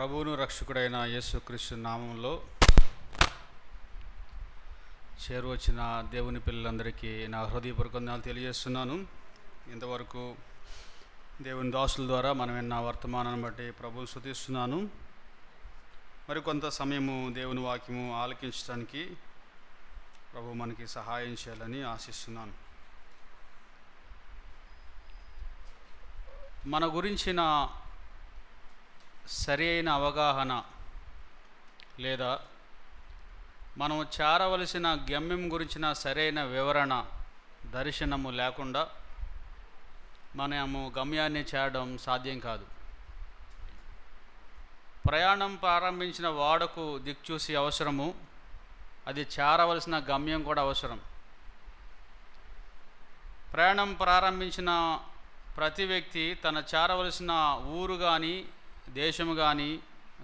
ప్రభువును రక్షకుడైన యేసుక్రీస్తు నామంలో చేరువచ్చిన దేవుని పిల్లలందరికీ నా హృదయపూర్వక వందనాలు తెలియజేస్తున్నాను. ఇంతవరకు దేవుని దాసుల ద్వారా మనం విన్న వర్తమానాన్ని బట్టి ప్రభువును స్తుతిస్తున్నాను. మరికొంత సమయము దేవుని వాక్యము ఆలకించడానికి ప్రభు మనకి సహాయం చేయాలని ఆశిస్తున్నాను. మన గురించిన సరి అయిన అవగాహన లేదా మనం చేరవలసిన గమ్యం గురించిన సరైన వివరణ దర్శనము లేకుండా మనము గమ్యాన్ని చేరడం సాధ్యం కాదు. ప్రయాణం ప్రారంభించిన వాడకు దిక్చూసి అవసరము, అది చేరవలసిన గమ్యం కూడా అవసరం. ప్రయాణం ప్రారంభించిన ప్రతి వ్యక్తి తన చేరవలసిన ఊరు కానీ, దేశం కానీ,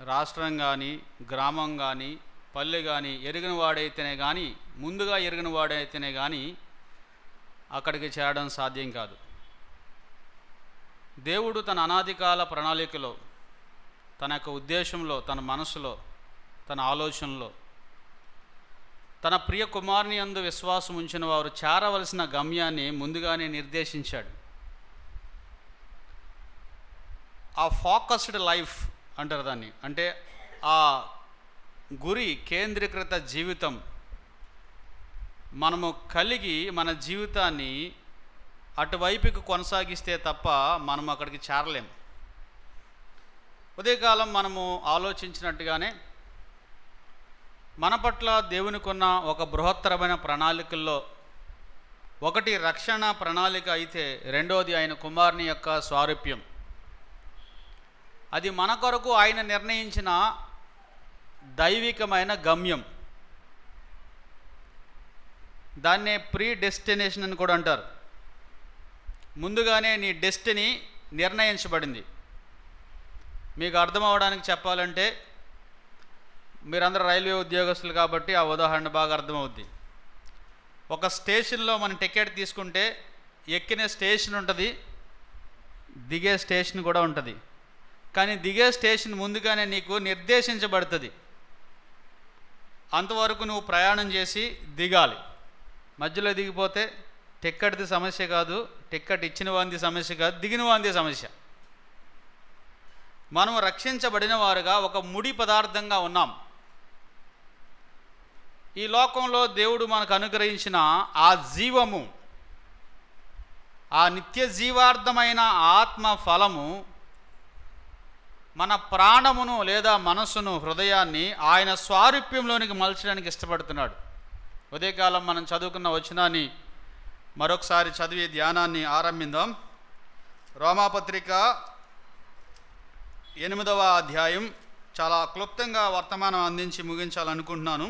రాష్ట్రం కానీ, గ్రామం కానీ, పల్లె కానీ ఎరిగిన వాడైతేనే కానీ, ముందుగా ఎరిగిన వాడైతేనే కానీ అక్కడికి చేరడం సాధ్యం కాదు. దేవుడు తన అనాదికాల ప్రణాళికలో, తన యొక్క ఉద్దేశంలో, తన మనసులో, తన ఆలోచనలో తన ప్రియ కుమారుని యందు విశ్వాసం ఉంచిన వారు చేరవలసిన గమ్యాన్ని ముందుగానే నిర్దేశించాడు. ఆ ఫోకస్డ్ లైఫ్ అంటారు దాన్ని, అంటే ఆ గురి కేంద్రీకృత జీవితం మనము కలిగి మన జీవితాన్ని అటువైపుకి కొనసాగిస్తే తప్ప మనం అక్కడికి చేరలేం. ఉదయకాలం మనము ఆలోచించినట్టుగానే మన పట్ల దేవునికున్న ఒక బృహత్తరమైన ప్రణాళికల్లో ఒకటి రక్షణ ప్రణాళిక అయితే, రెండోది ఆయన కుమారుని యొక్క స్వారూప్యం. అది మన కొరకు ఆయన నిర్ణయించిన దైవికమైన గమ్యం. దాన్నే ప్రీ డెస్టినేషన్ అని కూడా అంటారు. ముందుగానే నీ డెస్టినీ నిర్ణయించబడింది. మీకు అర్థం అవ్వడానికి చెప్పాలంటే, మీరందరూ రైల్వే ఉద్యోగస్తులు కాబట్టి ఆ ఉదాహరణ బాగా అర్థమవుద్ది. ఒక స్టేషన్లో మనం టికెట్ తీసుకుంటే ఎక్కిన స్టేషన్ ఉంటుంది, దిగే స్టేషన్ కూడా ఉంటుంది. కానీ దిగే స్టేషన్ ముందుగానే నీకు నిర్దేశించబడుతుంది. అంతవరకు నువ్వు ప్రయాణం చేసి దిగాలి. మధ్యలో దిగిపోతే టిక్కెట్ది సమస్య కాదు, టిక్కెట్ ఇచ్చిన వాంది సమస్య కాదు, దిగిన వాంది సమస్య. మనం రక్షించబడిన వారుగా ఒక ముడి పదార్థంగా ఉన్నాం. ఈ లోకంలో దేవుడు మనకు అనుగ్రహించిన ఆ జీవము, ఆ నిత్య జీవార్థమైన ఆత్మ ఫలము మన ప్రాణమును లేదా మనస్సును, హృదయాన్ని ఆయన స్వారూప్యంలోనికి మలచడానికి ఇష్టపడుతున్నాడు. ఉదయకాలం మనం చదువుకున్న వచనాన్ని మరొకసారి చదివి ధ్యానాన్ని ఆరంభిద్దాం. రోమాపత్రిక 8వ అధ్యాయం. చాలా క్లుప్తంగా వర్తమానం అందించి ముగించాలనుకుంటున్నాను.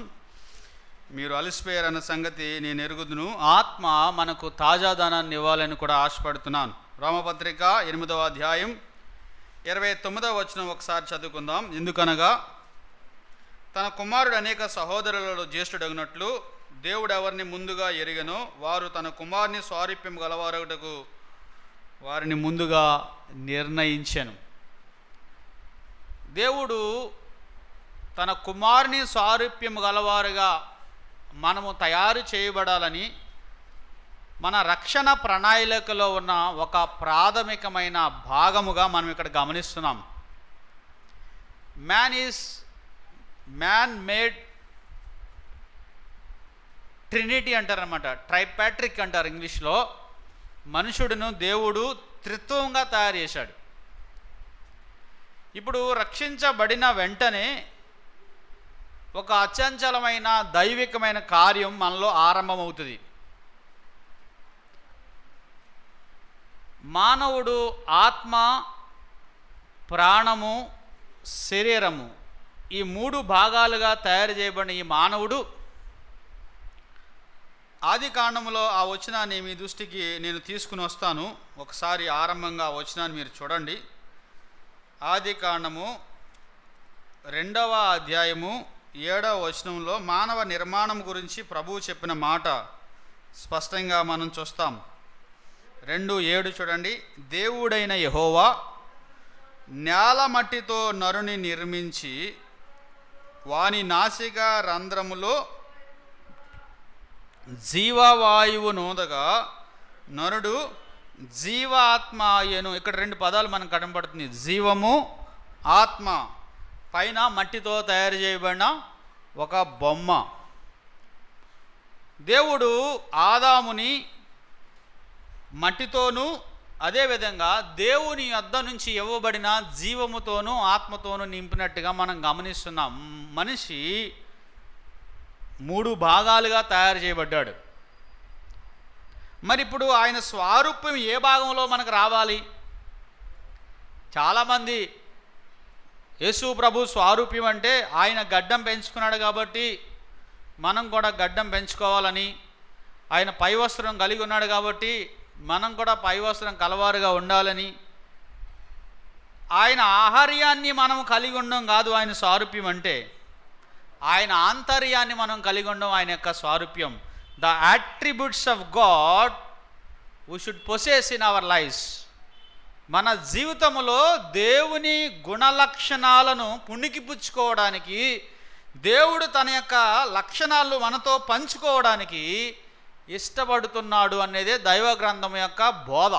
మీరు అలసిపోయారన్న సంగతి నేను ఎరుగుదును. ఆత్మ మనకు తాజాదనాన్ని ఇవ్వాలని కూడా ఆశపడుతున్నాను. రోమాపత్రిక 8వ అధ్యాయం 29వ వచనం ఒకసారి చదువుకుందాం. ఎందుకనగా తన కుమారుడు అనేక సహోదరులలో జ్యేష్ఠుడగినట్లు దేవుడు ఎవరిని ముందుగా ఎరిగనో వారు తన కుమారుని స్వారూప్యం గలవారొకటకు వారిని ముందుగా నిర్ణయించెను. దేవుడు తన కుమారుని స్వారూప్యం గలవారుగా మనము తయారు చేయబడాలని మన రక్షణ ప్రణాళికలో ఉన్న ఒక ప్రాథమికమైన భాగముగా మనం ఇక్కడ గమనిస్తున్నాం. మ్యాన్ మేడ్ ట్రినిటీ అంటారనమాట, ట్రైపాట్రిక్ అంటారు ఇంగ్లీష్లో. మనుషుడును దేవుడు త్రిత్వంగా తయారు చేశాడు. ఇప్పుడు రక్షించబడిన వెంటనే ఒక అచంచలమైన దైవికమైన కార్యం మనలో ఆరంభమవుతుంది. మానవుడు ఆత్మ, ప్రాణము, శరీరము ఈ 3 భాగాలుగా తయారు చేయబడిన ఈ మానవుడు ఆది కాండములో ఆ వచనాన్ని మీ దృష్టికి నేను తీసుకుని వస్తాను. ఒకసారి ఆరంభంగా ఆ వచనాన్ని మీరు చూడండి. ఆది కాండము 2వ అధ్యాయము 7వ వచనంలో మానవ నిర్మాణం గురించి ప్రభువు చెప్పిన మాట స్పష్టంగా మనం చూస్తాం. 2:7 చూడండి. దేవుడైన యెహోవా నేల మట్టితో నరుని నిర్మించి వాని నాసిక రంధ్రములో జీవవాయువు నూదగా నరుడు జీవాత్మ అయ్యను. ఇక్కడ రెండు పదాలు మనకు కనబడుతుంది, జీవము, ఆత్మ. పైన మట్టితో తయారు చేయబడిన ఒక బొమ్మ. దేవుడు ఆదాముని మట్టితోనూ అదేవిధంగా దేవుని యొద్ద నుంచి ఇవ్వబడిన జీవముతోనూ ఆత్మతోనూ నింపినట్టుగా మనం గమనిస్తున్నాం. మనిషి 3 భాగాలుగా తయారు చేయబడ్డాడు. మరి ఇప్పుడు ఆయన స్వరూపం ఏ భాగంలో మనకు రావాలి? చాలామంది యేసు ప్రభు స్వరూప్యం అంటే ఆయన గడ్డం పెంచుకున్నాడు కాబట్టి మనం కూడా గడ్డం పెంచుకోవాలని, ఆయన పై వస్త్రం కలిగి ఉన్నాడు కాబట్టి మనం కూడా పై వస్త్రం కలవారుగా ఉండాలని, ఆయన ఆహార్యాన్ని మనం కలిగి ఉండడం కాదు ఆయన స్వరూప్యం అంటే, ఆయన ఆంతర్యాన్ని మనం కలిగి ఉండడం ఆయన యొక్క స్వరూప్యం. The attributes of God we should possess in our lives. మన జీవితంలో దేవుని గుణలక్షణాలను పుణికిపుచ్చుకోవడానికి, దేవుడు తన యొక్క లక్షణాలను మనతో పంచుకోవడానికి ఇష్టపడుతున్నాడు అనేదే దైవ గ్రంథం యొక్క బోధ.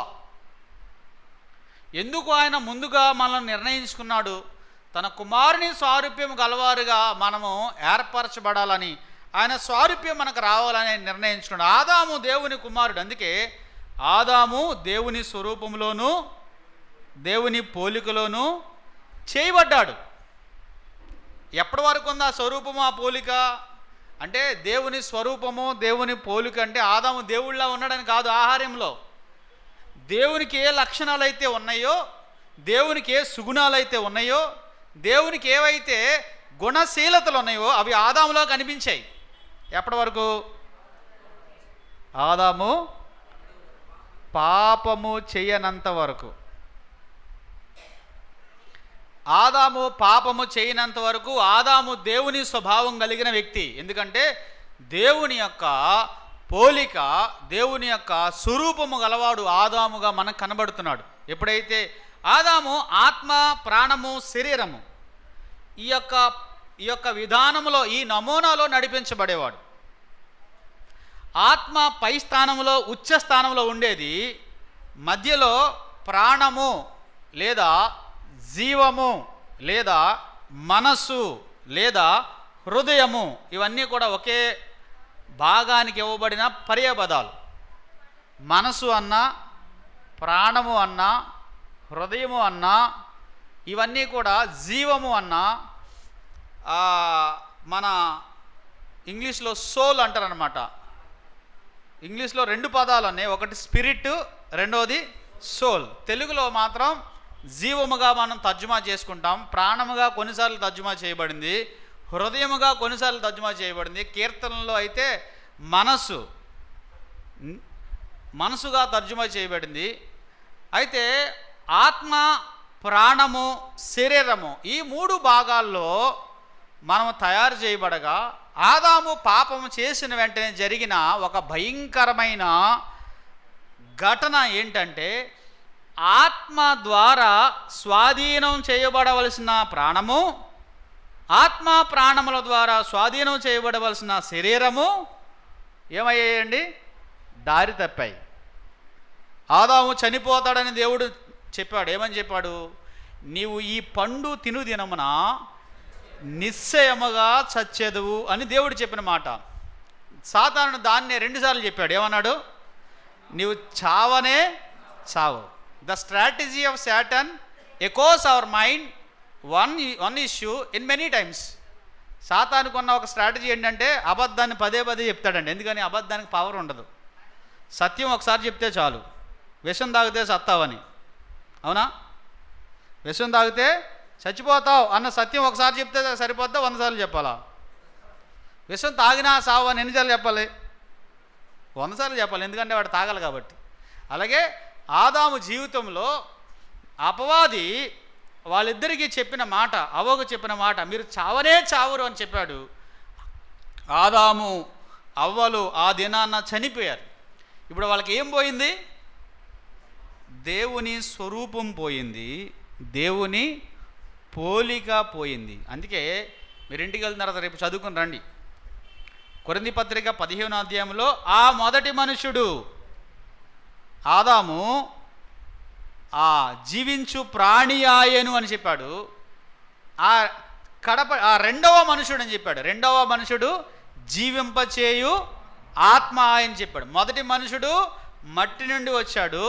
ఎందుకు ఆయన ముందుగా మనల్ని నిర్ణయించుకున్నాడు? తన కుమారుని స్వారూప్యం గలవారుగా మనము ఏర్పరచబడాలని, ఆయన స్వారూప్యం మనకు రావాలని నిర్ణయించుకున్నాడు. ఆదాము దేవుని కుమారుడు, అందుకే ఆదాము దేవుని స్వరూపంలోనూ దేవుని పోలికలోనూ చేయబడ్డాడు. ఎప్పటి వరకు ఉంది ఆ స్వరూపము, ఆ పోలిక అంటే? దేవుని స్వరూపము దేవుని పోలిక అంటే ఆదాము దేవుళ్ళ ఉన్నాడని కాదు. ఆహార్యంలో దేవునికి ఏ లక్షణాలు అయితే ఉన్నాయో, దేవునికి ఏ సుగుణాలు అయితే ఉన్నాయో, దేవునికి ఏవైతే గుణశీలతలు ఉన్నాయో అవి ఆదాములో కనిపించాయి. ఎప్పటి వరకు? ఆదాము పాపము చేయనంత వరకు. ఆదాము పాపము చేయనంత వరకు ఆదాము దేవుని స్వభావం కలిగిన వ్యక్తి. ఎందుకంటే దేవుని యొక్క పోలిక, దేవుని యొక్క స్వరూపము గలవాడు ఆదాముగా మనకు కనబడుతున్నాడు. ఎప్పుడైతే ఆదాము ఆత్మ, ప్రాణము, శరీరము ఈ యొక్క విధానంలో, ఈ నమూనాలో నడిపించబడేవాడు. ఆత్మ పై స్థానంలో, ఉచ్చ స్థానంలో ఉండేది. మధ్యలో ప్రాణము లేదా జీవము లేదా మనస్సు లేదా హృదయము, ఇవన్నీ కూడా ఒకే భాగానికి ఇవ్వబడిన పర్యాయపదాలు. మనసు అన్నా, ప్రాణము అన్నా, హృదయము అన్నా, ఇవన్నీ కూడా జీవము అన్నా, మన ఇంగ్లీష్లో సోల్ అంటారనమాట. ఇంగ్లీష్లో 2 పదాలు ఉన్నాయి, ఒకటి స్పిరిట్, రెండోది సోల్. తెలుగులో మాత్రం జీవముగా మనం తర్జుమా చేసుకుంటాం. ప్రాణముగా కొన్నిసార్లు తర్జుమా చేయబడింది, హృదయముగా కొన్నిసార్లు తర్జుమా చేయబడింది. కీర్తనలో అయితే మనసుగా తర్జుమా చేయబడింది. అయితే ఆత్మ, ప్రాణము, శరీరము ఈ 3 భాగాల్లో మనము తయారు చేయబడగా, ఆదాము పాపము చేసిన వెంటనే జరిగిన ఒక భయంకరమైన ఘటన ఏంటంటే, ఆత్మ ద్వారా స్వాధీనం చేయబడవలసిన ప్రాణము, ఆత్మ ప్రాణముల ద్వారా స్వాధీనం చేయబడవలసిన శరీరము ఏమయ్యాయండి? దారి తప్పాయి. ఆదాము చనిపోతాడని దేవుడు చెప్పాడు. ఏమని చెప్పాడు? నీవు ఈ పండు తిను దినమున నిశ్చయముగా చచ్చెదవు అని దేవుడు చెప్పిన మాట. సాతాను దాన్నే 2 సార్లు చెప్పాడు. ఏమన్నాడు? నీవు చావనే చావు. The strategy of Satan echoes our mind one issue in many times. సాతానుకు ఉన్న ఒక స్ట్రాటజీ ఏంటంటే అబద్ధాన్ని పదే చెప్తాడండి. ఎందుకని? అబద్ధానికి పవర్ ఉండదు. సత్యం ఒకసారి చెప్తే చాలు. విషం తాగితే సత్తావని, అవునా? విషం తాగితే చచ్చిపోతావు అన్న సత్యం ఒకసారి చెప్తే సరిపోద్దా? 100 సార్లు చెప్పాలా? విషం తాగినా సావు అని ఎన్నిసార్లు చెప్పాలి? 100 సార్లు చెప్పాలి. ఎందుకంటే వాడు తాగాలి కాబట్టి. అలాగే ఆదాము జీవితంలో అపవాది వాళ్ళిద్దరికీ చెప్పిన మాట, అవ్వకు చెప్పిన మాట, మీరు చావనే చావరు అని చెప్పాడు. ఆదాము అవ్వలు ఆ దినాన్న చనిపోయారు. ఇప్పుడు వాళ్ళకి ఏం పోయింది? దేవుని స్వరూపం పోయింది, దేవుని పోలిక పోయింది. అందుకే మీరు ఇంటికి వెళ్ళిన తర్వాత రేపు చదువుకుని రండి. కొరింథీ పత్రిక 15వ అధ్యాయంలో ఆ మొదటి మనుషుడు ఆదాము ఆ జీవించు ప్రాణి ఆయను అని చెప్పాడు. ఆ రెండవ మనుషుడు అని చెప్పాడు. రెండవ మనుషుడు జీవింపచేయు ఆత్మ అని చెప్పాడు. మొదటి మనుషుడు మట్టి నుండి వచ్చాడు,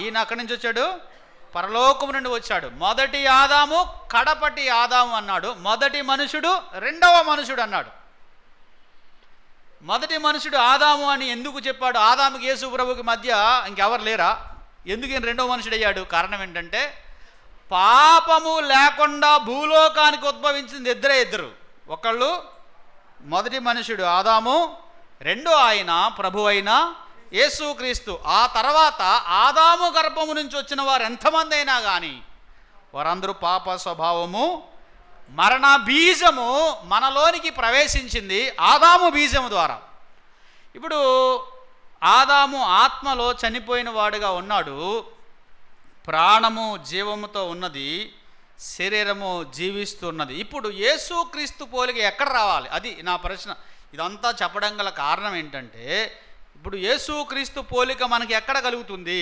ఈయన అక్కడి నుంచి వచ్చాడు, పరలోకము నుండి వచ్చాడు. మొదటి ఆదాము కడపటి ఆదాము అన్నాడు. మొదటి మనుషుడు రెండవ మనుషుడు అన్నాడు. మొదటి మనుషుడు ఆదాము అని ఎందుకు చెప్పాడు? ఆదాముకి యేసు ప్రభుకి మధ్య ఇంకెవరు లేరా? ఎందుకు ఈయన రెండవ మనుషుడు అయ్యాడు? కారణం ఏంటంటే పాపము లేకుండా భూలోకానికి ఉద్భవించింది ఇద్దరు. ఒకళ్ళు మొదటి మనుషుడు ఆదాము, రెండో ఆయన ప్రభు అయిన యేసుక్రీస్తు. ఆ తర్వాత ఆదాము గర్భము నుంచి వచ్చిన వారు ఎంతమంది అయినా కానీ వారందరూ పాప స్వభావము మరణ బీజము మనలోనికి ప్రవేశించింది ఆదాము బీజము ద్వారా. ఇప్పుడు ఆదాము ఆత్మలో చనిపోయిన వాడుగా ఉన్నాడు, ప్రాణము జీవముతో ఉన్నది, శరీరము జీవిస్తున్నది. ఇప్పుడు యేసుక్రీస్తు పోలిక ఎక్కడ రావాలి? అది నా ప్రశ్న. ఇదంతా చెప్పడం గల కారణం ఏంటంటే ఇప్పుడు యేసుక్రీస్తు పోలిక మనకి ఎక్కడ కలుగుతుంది?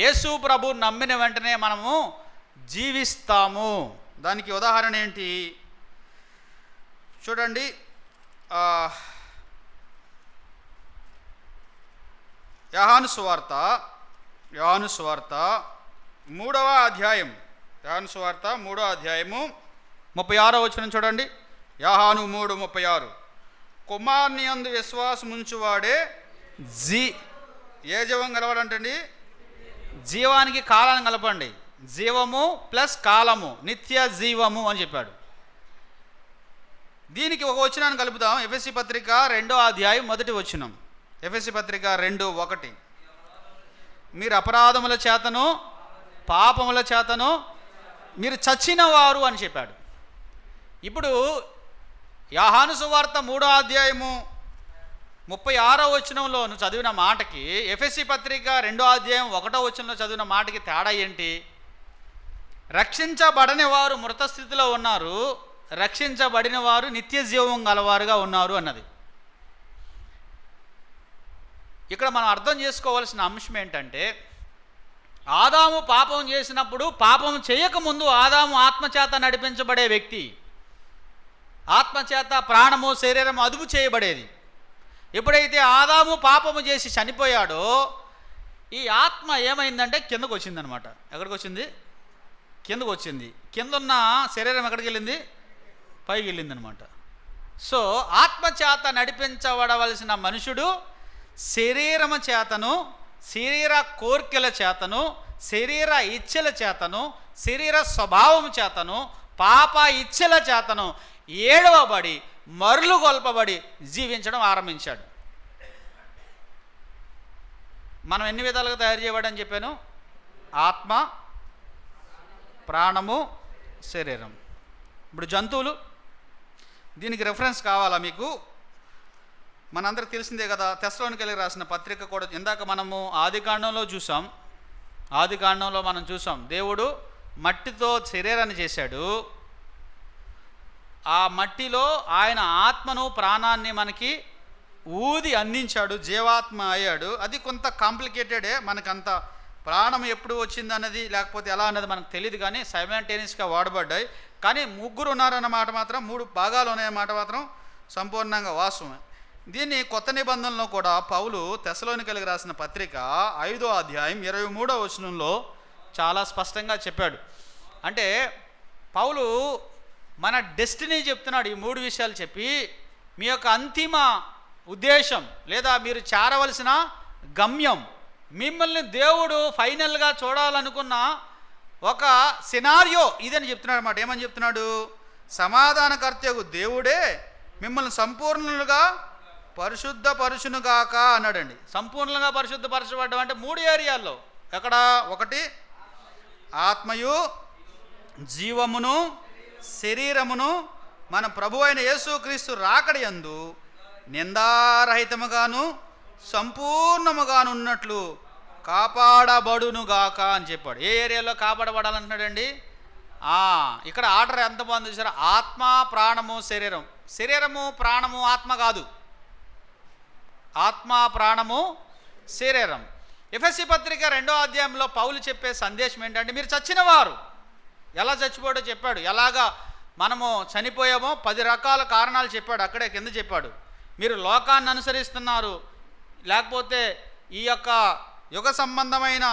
యేసు ప్రభు నమ్మిన వెంటనే మనము జీవిస్తాము. దానికి ఉదాహరణ ఏంటి చూడండి. యోహాను సువార్త 3వ అధ్యాయం, యోహాను సువార్త 3వ అధ్యాయము 36వ వచనం చూడండి. యోహాను 3:36 కుమారుని యందు విశ్వాసముంచువాడే ఏ జీవం గలవాడంటండి? జీవానికి కాలాన్ని కలపండి. జీవము ప్లస్ కాలము, నిత్య జీవము అని చెప్పాడు. దీనికి ఒక వచనాన్ని కలుపుదాం. ఎఫెసీ పత్రిక 2వ అధ్యాయం 1వ వచనం. ఎఫెసీ పత్రిక 2:1 మీరు అపరాధముల చేతను పాపముల చేతను మీరు చచ్చిన వారు అని చెప్పాడు. ఇప్పుడు యోహాను సువార్త 3వ అధ్యాయము 36వ వచనంలో నువ్వు చదివిన మాటకి ఎఫెసీ పత్రిక 2వ అధ్యాయం 1వ వచనంలో చదివిన మాటకి తేడా ఏంటి? రక్షించబడని వారు మృత స్థితిలో ఉన్నారు, రక్షించబడిన వారు నిత్య జీవం గలవారుగా ఉన్నారు అన్నది. ఇక్కడ మనం అర్థం చేసుకోవాల్సిన అంశం ఏంటంటే ఆదాము పాపం చేసినప్పుడు, పాపం చేయకముందు ఆదాము ఆత్మచేత నడిపించబడే వ్యక్తి. ఆత్మచేత ప్రాణము శరీరము అదుపు చేయబడేది. ఎప్పుడైతే ఆదాము పాపము చేసి చనిపోయాడో ఈ ఆత్మ ఏమైందంటే కిందకు వచ్చిందనమాట. ఎక్కడికి వచ్చింది? కిందకు వచ్చింది. కిందున్న శరీరం ఎక్కడికి వెళ్ళింది? పైకి వెళ్ళింది అనమాట. సో ఆత్మచేత నడిపించబడవలసిన మనుషుడు శరీరము చేతను, శరీర కోర్కెల చేతను, శరీర ఇచ్ఛల చేతను, శరీర స్వభావము చేతను, పాప ఇచ్ఛల చేతను ఏడవబడి మరులు గొల్పబడి జీవించడం ఆరంభించాడు. మనం ఎన్ని విధాలుగా తయారు చేయబడని చెప్పాను? ఆత్మ, ప్రాణము, శరీరం. ఇప్పుడు జంతువులు, దీనికి రెఫరెన్స్ కావాలా మీకు? మనందరికి తెలిసిందే కదా. తెస్సలోనికైలకు రాసిన పత్రిక కూడా ఇందాక మనము ఆదికాండంలో చూసాం. ఆదికాండంలో మనం చూసాం దేవుడు మట్టితో శరీరాన్ని చేశాడు. ఆ మట్టిలో ఆయన ఆత్మను ప్రాణాన్ని మనకి ఊది అందించాడు, జీవాత్మ అయ్యాడు. అది కొంత కాంప్లికేటెడే. మనకంత ప్రాణం ఎప్పుడు వచ్చింది అన్నది లేకపోతే ఎలా అన్నది మనకు తెలియదు, కానీ సైమల్టేనియస్గా వాడబడ్డాయి. కానీ ముగ్గురు ఉన్నారన్న మాట మాత్రం, 3 భాగాలు ఉన్నాయన్నమాట మాత్రం సంపూర్ణంగా వాస్తవమే. దీన్ని కొత్త నిబంధనలో కూడా పౌలు తెస్సలోనికైలకు రాసిన పత్రిక 5వ అధ్యాయం 23వ వచనంలో చాలా స్పష్టంగా చెప్పాడు. అంటే పౌలు మన డెస్టినీ చెప్తున్నాడు. ఈ 3 విషయాలు చెప్పి మీ యొక్క అంతిమ ఉద్దేశం లేదా మీరు చేరవలసిన గమ్యం, మిమ్మల్ని దేవుడు ఫైనల్గా చూడాలనుకున్న ఒక సినారియో ఇదని చెప్తున్నాడు అన్నమాట. ఏమని చెప్తున్నాడు? సమాధానకర్తయగు దేవుడే మిమ్మల్ని సంపూర్ణులుగా పరిశుద్ధపరుచునుగాక అన్నాడండి. సంపూర్ణంగా పరిశుద్ధపరచబడ్డం అంటే 3 ఏరియాల్లో. ఎక్కడ? 1 ఆత్మయు జీవమును శరీరమును మన ప్రభు అయిన యేసుక్రీస్తు రాకడయందు నిందారహితముగాను సంపూర్ణముగాను ఉన్నట్లు కాపాడబడునుగాక అని చెప్పాడు. ఏ ఏరియాలో కాపాడబడాలంటున్నాడండి? ఇక్కడ ఆర్డర్ ఎంత బాగుంది చూసారా? ఆత్మ, ప్రాణము, శరీరం. శరీరము, ప్రాణము, ఆత్మ కాదు. ఆత్మ, ప్రాణము, శరీరం. ఎఫెసీ పత్రిక 2వ అధ్యాయంలో పౌలు చెప్పే సందేశం ఏంటంటే, మీరు చచ్చిన వారు. ఎలా చచ్చిపోయాడో చెప్పాడు. ఎలాగా మనము చనిపోయామో 10 రకాల కారణాలు చెప్పాడు. అక్కడే కింద చెప్పాడు. మీరు లోకాన్ని అనుసరిస్తున్నారు, లేకపోతే ఈ యొక్క యుగ సంబంధమైన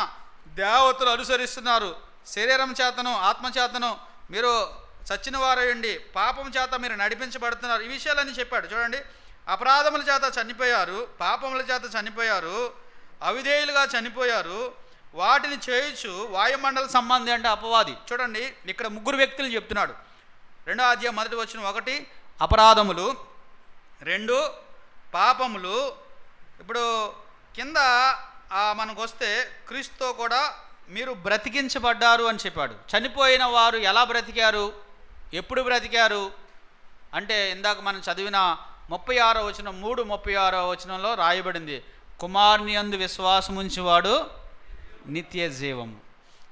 దేవతలు అనుసరిస్తున్నారు, శరీరం చేతను ఆత్మ చేతను మీరు చచ్చిన వారండి, పాపం చేత మీరు నడిపించబడుతున్నారు. ఈ విషయాలన్నీ చెప్పాడు. చూడండి, అపరాధముల చేత చనిపోయారు, పాపముల చేత చనిపోయారు, అవిధేయులుగా చనిపోయారు, వాటిని చేయుచు వాయుమండల సంబంధి అంటే అపవాది. చూడండి, ఇక్కడ 3 వ్యక్తులు చెప్తున్నాడు. 2వ అధ్యాయం 1వ వచనం. 1 అపరాధములు, 2 పాపములు. ఇప్పుడు కింద మనకు వస్తే క్రీస్తుతో కూడా మీరు బ్రతికించబడ్డారు అని చెప్పాడు. చనిపోయిన వారు ఎలా బ్రతికారు, ఎప్పుడు బ్రతికారు అంటే ఇందాక మనం చదివిన 36వ వచనం, 3:36వ వచనంలో రాయబడింది, కుమారుని యందు విశ్వాసముంచువాడు నిత్య జీవము.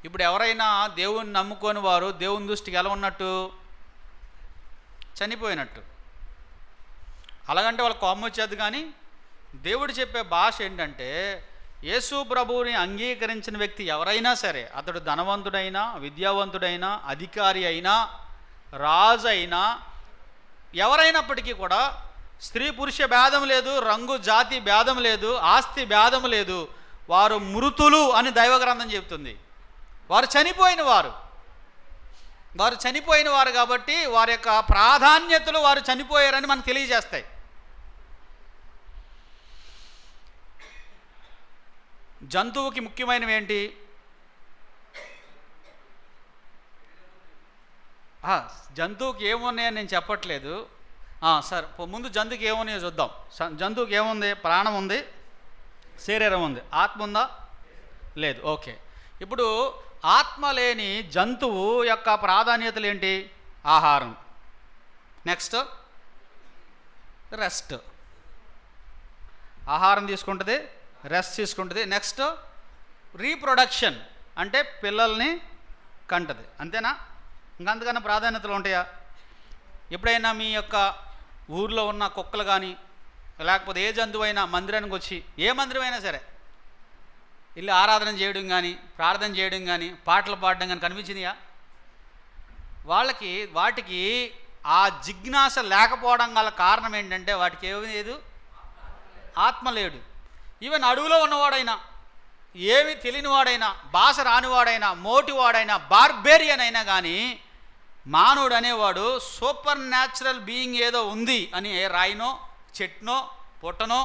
ఇప్పుడు ఎవరైనా దేవుని నమ్ముకొని వారు దేవుని దృష్టికి ఎలా ఉన్నట్టు? చనిపోయినట్టు. అలాగంటే వాళ్ళ కోపం వచ్చేది. కానీ దేవుడు చెప్పే భాష ఏంటంటే, యేసు ప్రభువుని అంగీకరించిన వ్యక్తి ఎవరైనా సరే, అతడు ధనవంతుడైనా, విద్యావంతుడైనా, అధికారి అయినా, రాజు అయినా, ఎవరైనప్పటికీ కూడా స్త్రీ పురుష భేదం లేదు, రంగు జాతి భేదం లేదు, ఆస్తి భేదం లేదు, వారు మృతులు అని దైవగ్రంథం చెబుతుంది. వారు చనిపోయిన వారు కాబట్టి వారి యొక్క ప్రాధాన్యతలు వారు చనిపోయారని మనకు తెలియజేస్తాయి. జంతువుకి ముఖ్యమైనవి ఏంటి? జంతువుకి ఏమున్నాయని నేను చెప్పట్లేదు. సరే, ముందు జంతువుకి ఏమున్నాయో చూద్దాం. జంతువుకి ఏముంది? ప్రాణం ఉంది, శరీరం ఉంది. ఆత్మ ఉందా? లేదు. ఓకే, ఇప్పుడు ఆత్మ లేని జంతువు యొక్క ప్రాధాన్యతలు ఏంటి? ఆహారం, నెక్స్ట్ రెస్ట్. ఆహారం తీసుకుంటుంది, రెస్ట్ తీసుకుంటుంది. నెక్స్ట్ రీప్రొడక్షన్, అంటే పిల్లల్ని కంటది. అంతేనా? ఇంకంతకన్నా ప్రాధాన్యతలు ఉంటాయా? ఎప్పుడైనా మీ యొక్క ఊర్లో ఉన్న కుక్కలు కానీ, లేకపోతే ఏ జంతువు అయినా మందిరానికి వచ్చి, ఏ మందిరమైనా సరే, ఇల్లు ఆరాధన చేయడం కానీ, ప్రార్థన చేయడం కానీ, పాటలు పాడడం కానీ కనిపించినాయా? వాటికి ఆ జిజ్ఞాస లేకపోవడం గల కారణం ఏంటంటే, వాటికి ఏమీ లేదు, ఆత్మ లేడు. ఈవెన్ అడవిలో ఉన్నవాడైనా, ఏమి తెలియనివాడైనా, భాష రానివాడైనా, మోటివాడైనా, బార్బేరియన్ అయినా కానీ, మానవుడు అనేవాడు సూపర్ న్యాచురల్ బీయింగ్ ఏదో ఉంది అని రాయినో, చెట్టునో, పుట్టనో,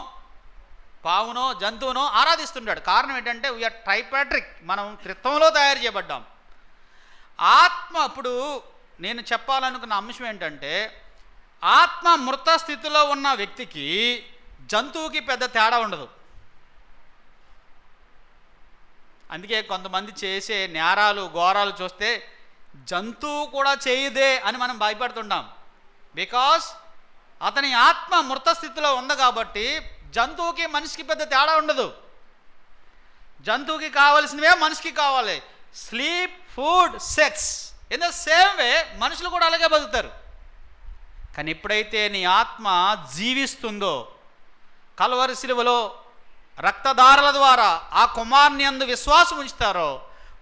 పావునో, జంతువునో ఆరాధిస్తుంటాడు. కారణం ఏంటంటే వీఆర్ ట్రైపాట్రిక్, మనం త్రిత్వంలో తయారు చేయబడ్డాం. ఆత్మ, ఇప్పుడు నేను చెప్పాలనుకున్న అంశం ఏంటంటే, ఆత్మ మృత స్థితిలో ఉన్న వ్యక్తికి జంతువుకి పెద్ద తేడా ఉండదు. అందుకే కొంతమంది చేసే నేరాలు, ఘోరాలు చూస్తే జంతువు కూడా చేయదే అని మనం భయపడుతుంటాం. బికాస్ అతని ఆత్మ మృత స్థితిలో ఉంది కాబట్టి జంతువుకి మనిషికి పెద్ద తేడా ఉండదు. జంతువుకి కావాల్సినవే మనిషికి కావాలి. Sleep, food, sex. In the same way మనుషులు కూడా అలాగే బతుకుతారు. కానీ ఎప్పుడైతే నీ ఆత్మ జీవిస్తుందో, కల్వరి శిలువలో రక్తధారల ద్వారా ఆ కుమారుని యందు విశ్వాసం ఉంచుతారో,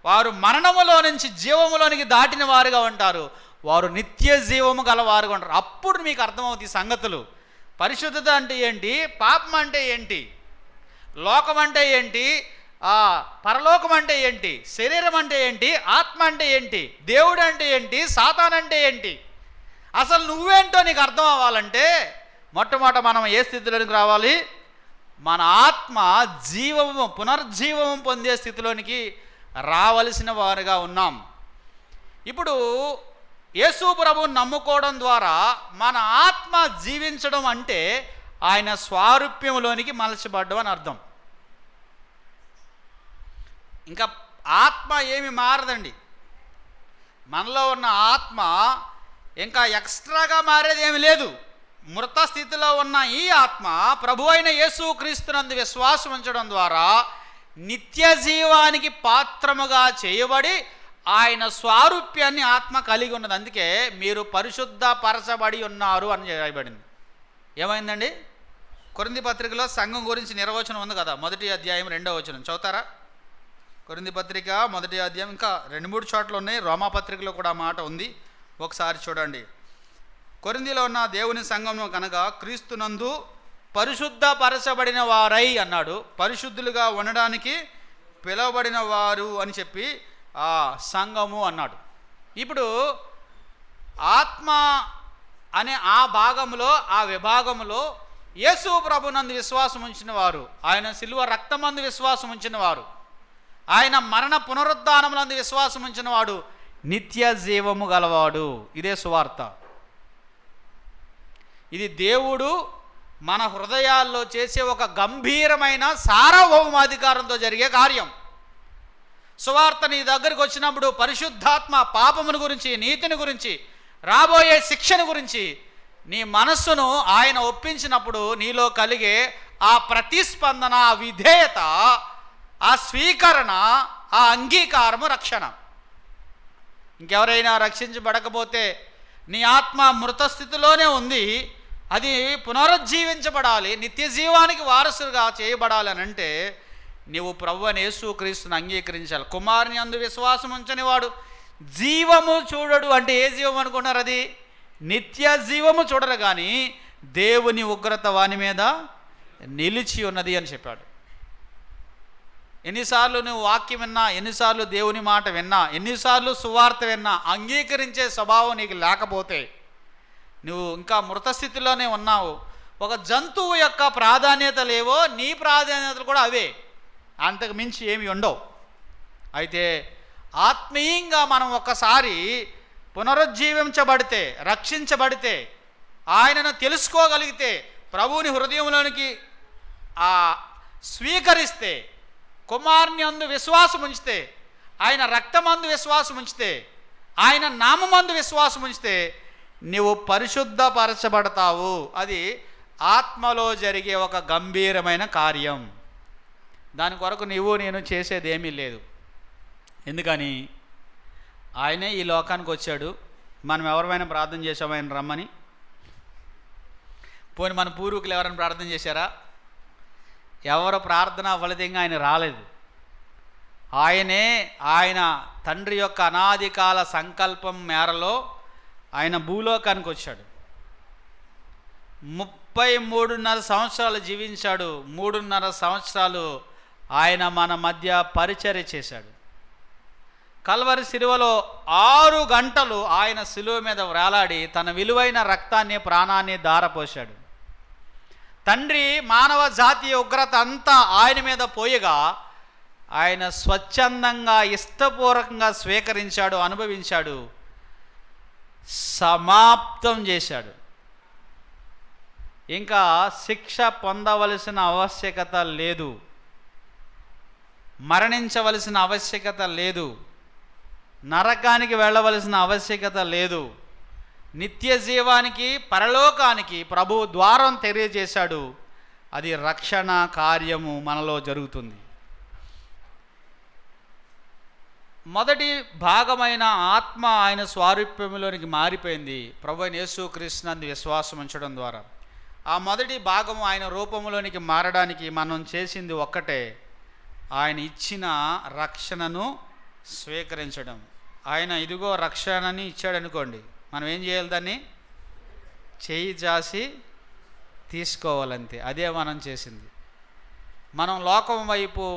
వారు మరణములో నుంచి జీవములోనికి దాటిన వారుగా ఉంటారు. వారు నిత్య జీవము గలవారుగా ఉంటారు. అప్పుడు మీకు అర్థమవుతాయి సంగతులు. పరిశుద్ధత అంటే ఏంటి, పాపం అంటే ఏంటి, లోకం అంటే ఏంటి, పరలోకం అంటే ఏంటి, శరీరం అంటే ఏంటి, ఆత్మ అంటే ఏంటి, దేవుడు అంటే ఏంటి, సాతాన్ అంటే ఏంటి, అసలు నువ్వేంటో నీకు అర్థం అవ్వాలంటే మొట్టమొదట మనం ఏ స్థితిలోనికి రావాలి? మన ఆత్మ జీవము, పునర్జీవము పొందే స్థితిలోనికి రావలసిన వారుగా ఉన్నాం. ఇప్పుడు యేసు ప్రభువుని నమ్ముకోవడం ద్వారా మన ఆత్మ జీవించడం అంటే ఆయన స్వారూప్యంలోనికి మలచబడ్డం అని అర్థం. ఇంకా ఆత్మ ఏమి మారదండి. మనలో ఉన్న ఆత్మ ఇంకా ఎక్స్ట్రాగా మారేది ఏమి లేదు. మృత స్థితిలో ఉన్న ఈ ఆత్మ ప్రభు అయిన యేసు క్రీస్తునందు విశ్వాసం ఉంచడం ద్వారా నిత్య జీవానికి పాత్రముగా చేయబడి ఆయన స్వారూప్యాన్ని ఆత్మ కలిగి ఉన్నది. అందుకే మీరు పరిశుద్ధపరచబడి ఉన్నారు అని రాయబడింది. ఏమైందండి? కొరింథీ పత్రికలో సంఘం గురించి నిర్వచనం ఉంది కదా, 1వ అధ్యాయం 2వ వచనం చదువుతారా? కొరింథీ పత్రిక 1వ అధ్యాయం, ఇంకా 2-3 చోట్ల ఉన్నాయి. రోమా పత్రికలో కూడా మాట ఉంది, ఒకసారి చూడండి. కొరింథీలో ఉన్న దేవుని సంఘం కనుక క్రీస్తునందు పరిశుద్ధపరచబడిన వారై అన్నాడు. పరిశుద్ధులుగా ఉండడానికి పిలువబడిన వారు అని చెప్పి ఆ సంఘము అన్నాడు. ఇప్పుడు ఆత్మ అనే ఆ భాగంలో, ఆ విభాగంలో యేసు ప్రభునందు విశ్వాసం ఉంచిన వారు, ఆయన శిలువ రక్తమందు విశ్వాసం ఉంచిన వారు, ఆయన మరణ పునరుద్ధానములందు విశ్వాసం ఉంచిన వాడు నిత్య జీవము గలవాడు. ఇదే సువార్త. ఇది దేవుడు మన హృదయాల్లో చేసే ఒక గంభీరమైన సార్వభౌమాధికారంతో జరిగే కార్యం. సువార్త నీ దగ్గరికి వచ్చినప్పుడు పరిశుద్ధాత్మ పాపమును గురించి, నీతిని గురించి, రాబోయే శిక్షణ గురించి నీ మనస్సును ఆయన ఒప్పించినప్పుడు నీలో కలిగే ఆ ప్రతిస్పందన, ఆ విధేయత, ఆ స్వీకరణ, ఆ అంగీకారము రక్షణ. ఇంకెవరైనా రక్షించబడకపోతే నీ ఆత్మ మృత స్థితిలోనే ఉంది, అది పునరుజ్జీవించబడాలి, నిత్య జీవానికి వారసుగా చేయబడాలి అని అంటే నీవు ప్రభువైన యేసుక్రీస్తుని అంగీకరించాలి. కుమారుని అందు విశ్వాసం ఉంచని వాడు జీవము చూడడు. అంటే ఏ జీవం అనుకున్నారు? అది నిత్య జీవము చూడరు, కానీ దేవుని ఉగ్రత వాని మీద నిలిచి ఉన్నది అని చెప్పాడు. ఎన్నిసార్లు నువ్వు వాక్యం విన్నా, ఎన్నిసార్లు దేవుని మాట విన్నా, ఎన్నిసార్లు సువార్త విన్నా అంగీకరించే స్వభావం నీకు లేకపోతే నువ్వు ఇంకా మృతస్థితిలోనే ఉన్నావు. ఒక జంతువు యొక్క ప్రాధాన్యతలు ఏవో నీ ప్రాధాన్యతలు కూడా అవే, అంతకు మించి ఏమి ఉండవు. అయితే ఆత్మీయంగా మనం ఒక్కసారి పునరుజ్జీవించబడితే, రక్షించబడితే, ఆయనను తెలుసుకోగలిగితే, ప్రభువుని హృదయంలోనికి స్వీకరిస్తే, కుమారుని అందు విశ్వాసం ఉంచితే, ఆయన రక్తమందు విశ్వాసం ఉంచితే, ఆయన నామమందు విశ్వాసం ఉంచితే నీవు పరిశుద్ధపరచబడతావు. అది ఆత్మలో జరిగే ఒక గంభీరమైన కార్యం. దాని కొరకు నీవు నేను చేసేదేమీ లేదు. ఎందుకని? ఆయనే ఈ లోకానికి వచ్చాడు. మనం ఎవరైనా ప్రార్థన చేసాము ఆయన రమ్మని? పోనీ మన పూర్వీకులు ఎవరైనా ప్రార్థన చేశారా? ఎవరు ప్రార్థన ఫలితంగా ఆయన రాలేదు. ఆయన తండ్రి యొక్క అనాది కాల సంకల్పం మేరలో ఆయన భూలోకానికి వచ్చాడు. 33.5 సంవత్సరాలు జీవించాడు. 3.5 సంవత్సరాలు ఆయన మన మధ్య పరిచర్య చేశాడు. కల్వరి శిలువలో 6 గంటలు ఆయన శిలువ మీద వ్రేలాడి తన విలువైన రక్తాన్ని, ప్రాణాన్ని ధారపోశాడు. తండ్రి మానవ జాతీయ ఉగ్రత అంతా ఆయన మీద పోయగా ఆయన స్వచ్ఛందంగా, ఇష్టపూర్వకంగా స్వీకరించాడు, అనుభవించాడు, సమాప్తం చేశాడు. ఇంకా శిక్ష పొందవలసిన ఆవశ్యకత లేదు, మరణించవలసిన ఆవశ్యకత లేదు, నరకానికి వెళ్ళవలసిన ఆవశ్యకత లేదు. నిత్య జీవానికి, పరలోకానికి ప్రభువు ద్వారం తెలియజేశాడు. అది రక్షణ కార్యము మనలో జరుగుతుంది. మొదటి భాగమైన ఆత్మ ఆయన స్వారూప్యంలోనికి మారిపోయింది ప్రభువైన యేసుక్రీస్తునందు విశ్వాసం ఉంచడం ద్వారా. ఆ మొదటి భాగము ఆయన రూపంలోనికి మారడానికి మనం చేసింది ఒక్కటే, ఆయన ఇచ్చిన రక్షణను స్వీకరించడం. ఆయన ఇదిగో రక్షణని ఇచ్చాడనుకోండి, మనం ఏం చేయాలి? దాన్ని చేయి జాసి తీసుకోవాలంతే. అదే మనం చేసింది. మనం లోకం వైపు,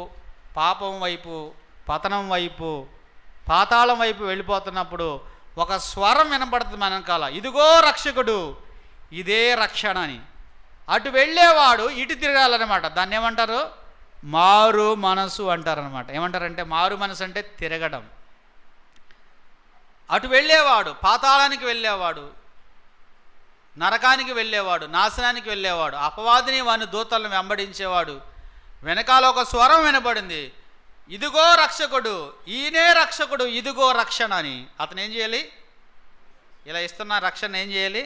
పాపం వైపు, పతనం వైపు, పాతాళం వైపు వెళ్ళిపోతున్నప్పుడు ఒక స్వరం వినపడుతుంది మన వెనకాల, ఇదిగో రక్షకుడు, ఇదే రక్షణ అని. అటు వెళ్ళేవాడు ఇటు తిరగాలన్నమాట. దాన్ని ఏమంటారు? మారు మనసు అంటారనమాట. ఏమంటారంటే మారు మనసు అంటే తిరగడం. అటు వెళ్ళేవాడు పాతాళానికి వెళ్ళేవాడు, నరకానికి వెళ్ళేవాడు, నాశనానికి వెళ్ళేవాడు, అపవాదిని వాని దూతలను వెంబడించేవాడు. వెనకాల ఒక స్వరం వినపడింది, ఇదిగో రక్షకుడు, ఈయనే రక్షకుడు, ఇదిగో రక్షణ అని. అతను ఏం చేయాలి? ఇలా ఇస్తున్న రక్షణ ఏం చేయాలి?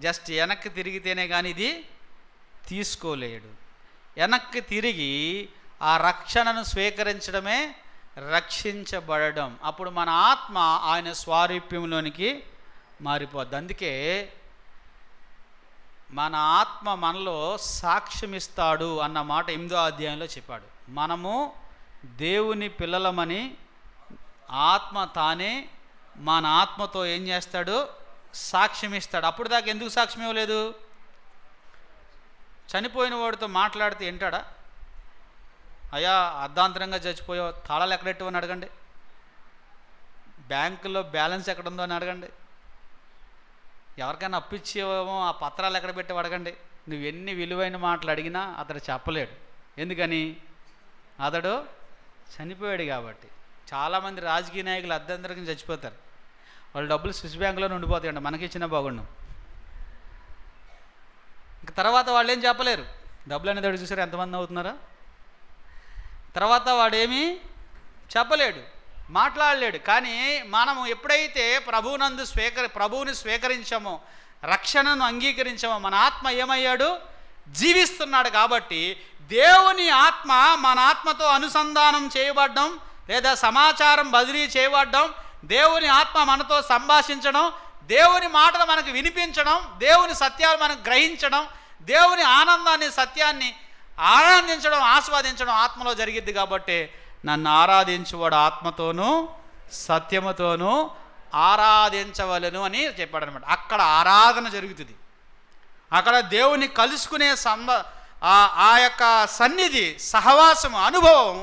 జస్ట్ వెనక్కి తిరిగితేనే కానీ ఇది తీసుకోలేడు. వెనక్కి తిరిగి ఆ రక్షణను స్వీకరించడమే రక్షించబడడం. అప్పుడు మన ఆత్మ ఆయన స్వారూప్యంలోనికి మారిపోద్ది. అందుకే మన ఆత్మ మనలో సాక్ష్యమిస్తాడు అన్న మాట 8వ అధ్యాయంలో చెప్పాడు. మనము దేవుని పిల్లలమని ఆత్మ తానే మన ఆత్మతో ఏం చేస్తాడు? సాక్ష్యం ఇస్తాడు. అప్పుడు దాకా ఎందుకు సాక్ష్యం ఇవ్వలేదు? చనిపోయిన వాడితో మాట్లాడితే వింటాడా? అయ్యా అర్ధాంతరంగా చచ్చిపోయావు, తాళాలు ఎక్కడెట్టు అని అడగండి. బ్యాంకులో బ్యాలెన్స్ ఎక్కడుందో అని అడగండి. ఎవరికైనా అప్పిచ్చేవేమో ఆ పత్రాలు ఎక్కడ పెట్టి అడగండి. నువ్వు ఎన్ని విలువైన మాటలు అడిగినా అతడు చెప్పలేడు. ఎందుకని? అతడు చనిపోయాడు కాబట్టి. చాలామంది రాజకీయ నాయకులు అర్ధాంతరంగా చచ్చిపోతారు. వాళ్ళ డబ్బులు స్విస్ బ్యాంకులోనే ఉండిపోతాయండి, మనకి ఇచ్చినా బాగుండు. ఇంక తర్వాత వాళ్ళు ఏం చెప్పలేరు. డబ్బులు అనేది అడిగి చూసారు ఎంతమంది అవుతున్నారా? తర్వాత వాడేమీ చెప్పలేడు, మాట్లాడలేడు. కానీ మనము ఎప్పుడైతే ప్రభువుని స్వీకరించామో, రక్షణను అంగీకరించామో, మన ఆత్మ ఏమయ్యాడు? జీవిస్తున్నాడు. కాబట్టి దేవుని ఆత్మ మన ఆత్మతో అనుసంధానం చేయబడ్డం లేదా సమాచారం బదిలీ చేయబడ్డం, దేవుని ఆత్మ మనతో సంభాషించడం, దేవుని మాటలు మనకు వినిపించడం, దేవుని సత్యాలు మనకు గ్రహించడం, దేవుని ఆనందాన్ని సత్యాన్ని ఆనందించడం, ఆస్వాదించడం ఆత్మలో జరిగిద్ది. కాబట్టి నన్ను ఆరాధించువాడు ఆత్మతోనూ సత్యముతోనూ ఆరాధించవలెను అని చెప్పాడు అనమాట. అక్కడ ఆరాధన జరుగుతుంది. అక్కడ దేవుని కలుసుకునే ఆ యొక్క సన్నిధి, సహవాసం, అనుభవం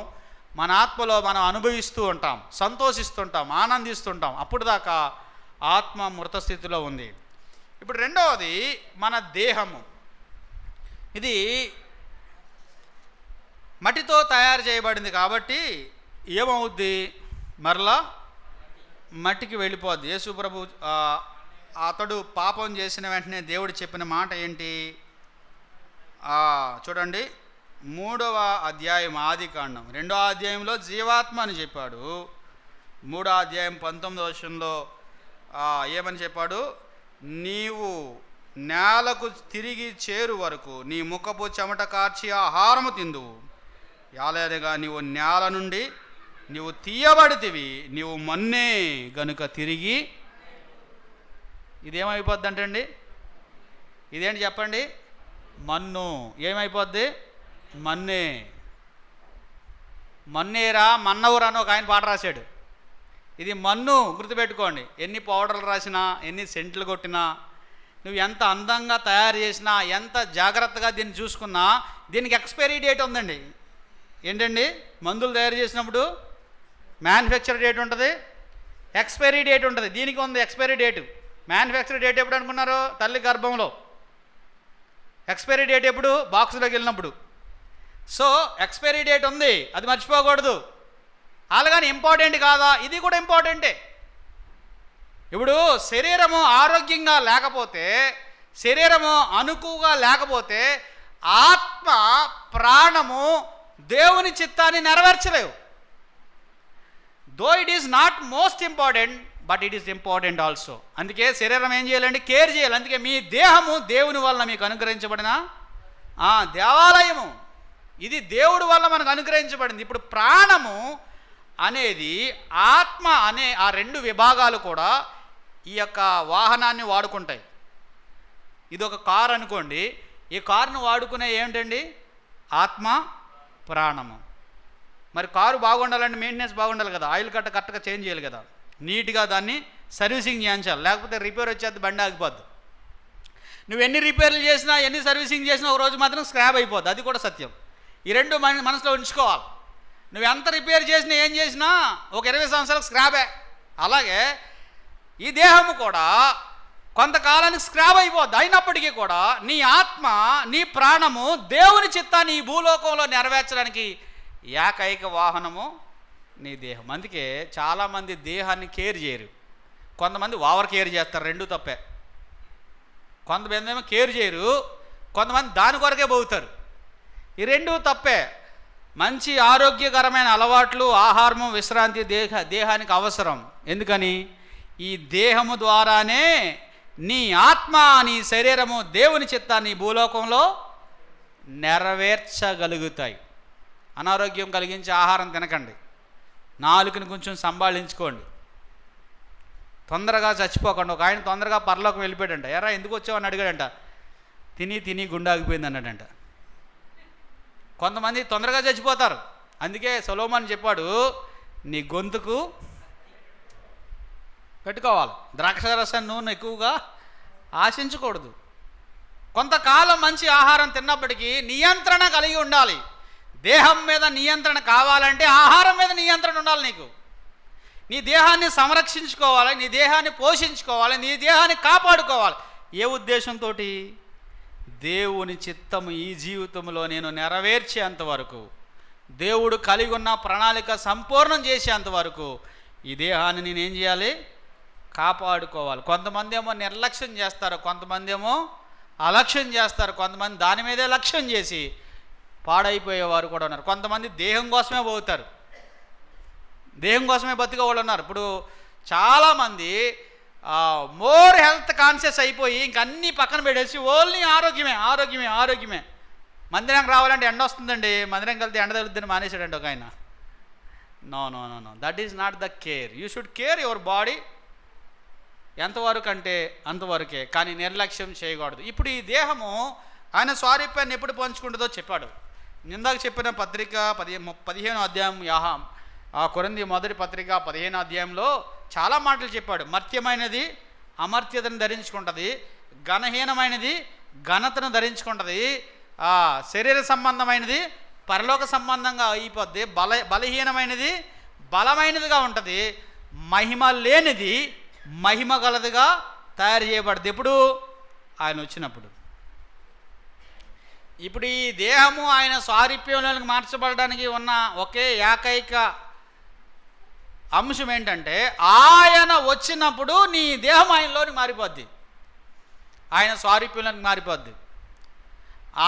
మన ఆత్మలో మనం అనుభవిస్తూ ఉంటాం, సంతోషిస్తుంటాం, ఆనందిస్తుంటాం. అప్పుడు దాకా ఆత్మ మృత స్థితిలో ఉంది. ఇప్పుడు రెండవది మన దేహము. ఇది మట్టితో తయారు చేయబడింది కాబట్టి ఏమవుద్ది? మరలా మట్టికి వెళ్ళిపోద్ది. యేసు ప్రభు అతడు పాపం చేసిన వెంటనే దేవుడు చెప్పిన మాట ఏంటి? చూడండి, 3వ అధ్యాయం ఆదికాండం 2వ అధ్యాయంలో జీవాత్మ అని చెప్పాడు. 3వ అధ్యాయం 19వ వచనంలో ఏమని చెప్పాడు? నీవు నేలకు తిరిగి చేరు వరకు నీ ముఖపు చెమట కార్చి ఆహారము తిందువు, యాలేదగా నీవు నేల నుండి నీవు తీయబడితివి, నీవు మన్నే గనుక తిరిగి. ఇదేమైపోద్ది అంటండి? ఇదేంటి చెప్పండి? మన్ను. ఏమైపోద్ది? మన్నే. మన్నేరా మన్నవురా అని ఒక ఆయన పాట రాశాడు. ఇది మన్ను, గుర్తుపెట్టుకోండి. ఎన్ని పౌడర్లు రాసినా, ఎన్ని సెంట్లు కొట్టినా, నువ్వు ఎంత అందంగా తయారు చేసినా, ఎంత జాగ్రత్తగా దీన్ని చూసుకున్నా, దీనికి ఎక్స్పైరీ డేట్ ఉందండి. ఏంటండి? మందులు తయారు చేసినప్పుడు మ్యానుఫ్యాక్చర్ డేట్ ఉంటుంది, ఎక్స్పైరీ డేట్ ఉంటుంది. దీనికి ఉంది ఎక్స్పైరీ డేటు. మ్యానుఫ్యాక్చర్ డేట్ ఎప్పుడు అనుకున్నారు? తల్లి గర్భంలో. ఎక్స్పైరీ డేట్ ఎప్పుడు? బాక్స్లోకి వెళ్ళినప్పుడు. సో ఎక్స్పైరీ డేట్ ఉంది, అది మర్చిపోకూడదు. అలాగని ఇంపార్టెంట్ కాదా? ఇది కూడా ఇంపార్టెంటే. ఇప్పుడు శరీరము ఆరోగ్యంగా లేకపోతే, శరీరము అనుకువగా లేకపోతే, ఆత్మ ప్రాణము దేవుని చిత్తాన్ని నెరవేర్చలేవు. Though it is not most important, but it is important also. అందుకే శరీరం ఏం చేయాలండి? కేర్ చేయాలి. అందుకే మీ దేహము దేవుని వలన మీకు అనుగ్రహించబడిన దేవాలయము. ఇది దేవుడి వల్ల మనకు అనుగ్రహించబడింది. ఇప్పుడు ప్రాణము అనేది, ఆత్మ అనే ఆ రెండు విభాగాలు కూడా ఈ యొక్క వాహనాన్ని వాడుకుంటాయి. ఇది ఒక కారు అనుకోండి. ఈ కారును వాడుకునే ఏమిటండి? ఆత్మ, ప్రాణము. మరి కారు బాగుండాలంటే మెయింటెనెన్స్ బాగుండాలి కదా, ఆయిల్ కరెక్ట్గా చేంజ్ చేయాలి కదా, నీట్గా దాన్ని సర్వీసింగ్ చేయించాలి. లేకపోతే రిపేర్ వచ్చేది, బండి ఆగిపోద్ది. నువ్వు ఎన్ని రిపేర్లు చేసినా, ఎన్ని సర్వీసింగ్ చేసినా ఒక రోజు మాత్రం స్క్రాప్ అయిపోద్ది. అది కూడా సత్యం. ఈ రెండు మనసులో ఉంచుకోవాలి. నువ్వు ఎంత రిపేర్ చేసినా, ఏం చేసినా ఒక 20 సంవత్సరాలకు స్క్రాపే. అలాగే ఈ దేహము కూడా కొంతకాలానికి స్క్రాప్ అయిపోద్ది. అయినప్పటికీ కూడా నీ ఆత్మ, నీ ప్రాణము దేవుని చిత్తాన్ని ఈ భూలోకంలో నెరవేర్చడానికి ఏకైక వాహనము నీ దేహం. అందుకే చాలామంది దేహాన్ని కేర్ చేయరు. కొంతమంది ఓవర్ కేర్ చేస్తారు, రెండు తప్పే. కొంతమంది ఏమో కేర్ చేయరు, కొంతమంది దాని కొరకే పోతారు. ఈ రెండు తప్పే. మంచి ఆరోగ్యకరమైన అలవాట్లు, ఆహారము, విశ్రాంతి దేహానికి అవసరం. ఎందుకని? ఈ దేహము ద్వారానే నీ ఆత్మ, నీ శరీరము దేవుని చిత్తాన్ని భూలోకంలో నెరవేర్చగలుగుతాయి. అనారోగ్యం కలిగించే ఆహారం తినకండి. నాలుకని కొంచెం సంభాళించుకోండి. తొందరగా చచ్చిపోకండి. ఒక ఆయన తొందరగా పరలోకం వెళ్ళిపోయాడంట. ఎరా ఎందుకు వచ్చావని అడిగాడంట. తిని గుండె ఆగిపోయింది అన్నాడంట. కొంతమంది తొందరగా చచ్చిపోతారు. అందుకే సొలొమోను చెప్పాడు, నీ గొంతుకు పెట్టుకోవాలి, ద్రాక్షరసం నూనె ఎక్కువగా ఆశించకూడదు. కొంతకాలం మంచి ఆహారం తిన్నప్పటికీ నియంత్రణ కలిగి ఉండాలి. దేహం మీద నియంత్రణ కావాలంటే ఆహారం మీద నియంత్రణ ఉండాలి. నీకు నీ దేహాన్ని సంరక్షించుకోవాలి, నీ దేహాన్ని పోషించుకోవాలి, నీ దేహాన్ని కాపాడుకోవాలి. ఏ ఉద్దేశంతో? దేవుని చిత్తము ఈ జీవితంలో నేను నెరవేర్చేంతవరకు, దేవుడు కలిగి ఉన్న ప్రణాళిక సంపూర్ణం చేసేంతవరకు ఈ దేహాన్ని నేనేం చేయాలి? కాపాడుకోవాలి. కొంతమంది ఏమో నిర్లక్ష్యం చేస్తారు, కొంతమంది ఏమో అలక్ష్యం చేస్తారు, కొంతమంది దాని మీదే లక్ష్యం చేసి పాడైపోయేవారు కూడా ఉన్నారు. కొంతమంది దేహం కోసమే పోతారు, దేహం కోసమే బతికే వాళ్ళు ఉన్నారు. ఇప్పుడు చాలామంది మోర్ హెల్త్ కాన్షియస్ అయిపోయి ఇంక అన్నీ పక్కన పెట్టేసి ఓన్లీ ఆరోగ్యమే. మందిరంకి రావాలంటే ఎండ వస్తుందండి, మందిరంకి వెళ్తే ఎండ తగులుద్దని మానేశాడండి ఒక ఆయన. No, that is not the care. You should care your body. ఎంతవరకు అంటే అంతవరకే, కానీ నిర్లక్ష్యం చేయకూడదు. ఇప్పుడు ఈ దేహము ఆయన స్వారూప్యాన్ని ఎప్పుడు పంచుకుంటుందో చెప్పాడు. ఇందాక చెప్పిన పత్రిక 15వ అధ్యాయం కొరింథీ మొదటి పత్రిక 15వ అధ్యాయంలో చాలా మాటలు చెప్పాడు. మర్త్యమైనది అమర్త్యతను ధరించుకుంటుంది, ఘనహీనమైనది ఘనతను ధరించుకుంటుంది, శరీర సంబంధమైనది పరలోక సంబంధంగా అయిపోద్ది, బలహీనమైనది బలమైనదిగా ఉంటుంది, మహిమ లేనిది మహిమ గలదిగా తయారు చేయబడుతుంది. ఎప్పుడు? ఆయన వచ్చినప్పుడు. ఇప్పుడు ఈ దేహము ఆయన స్వారూప్యంలోకి మార్చబడడానికి ఉన్న ఒకే ఏకైక అంశం ఏంటంటే, ఆయన వచ్చినప్పుడు నీ దేహం ఆయనలోని మారిపోద్ది, ఆయన స్వారూప్యంలోకి మారిపోద్ది.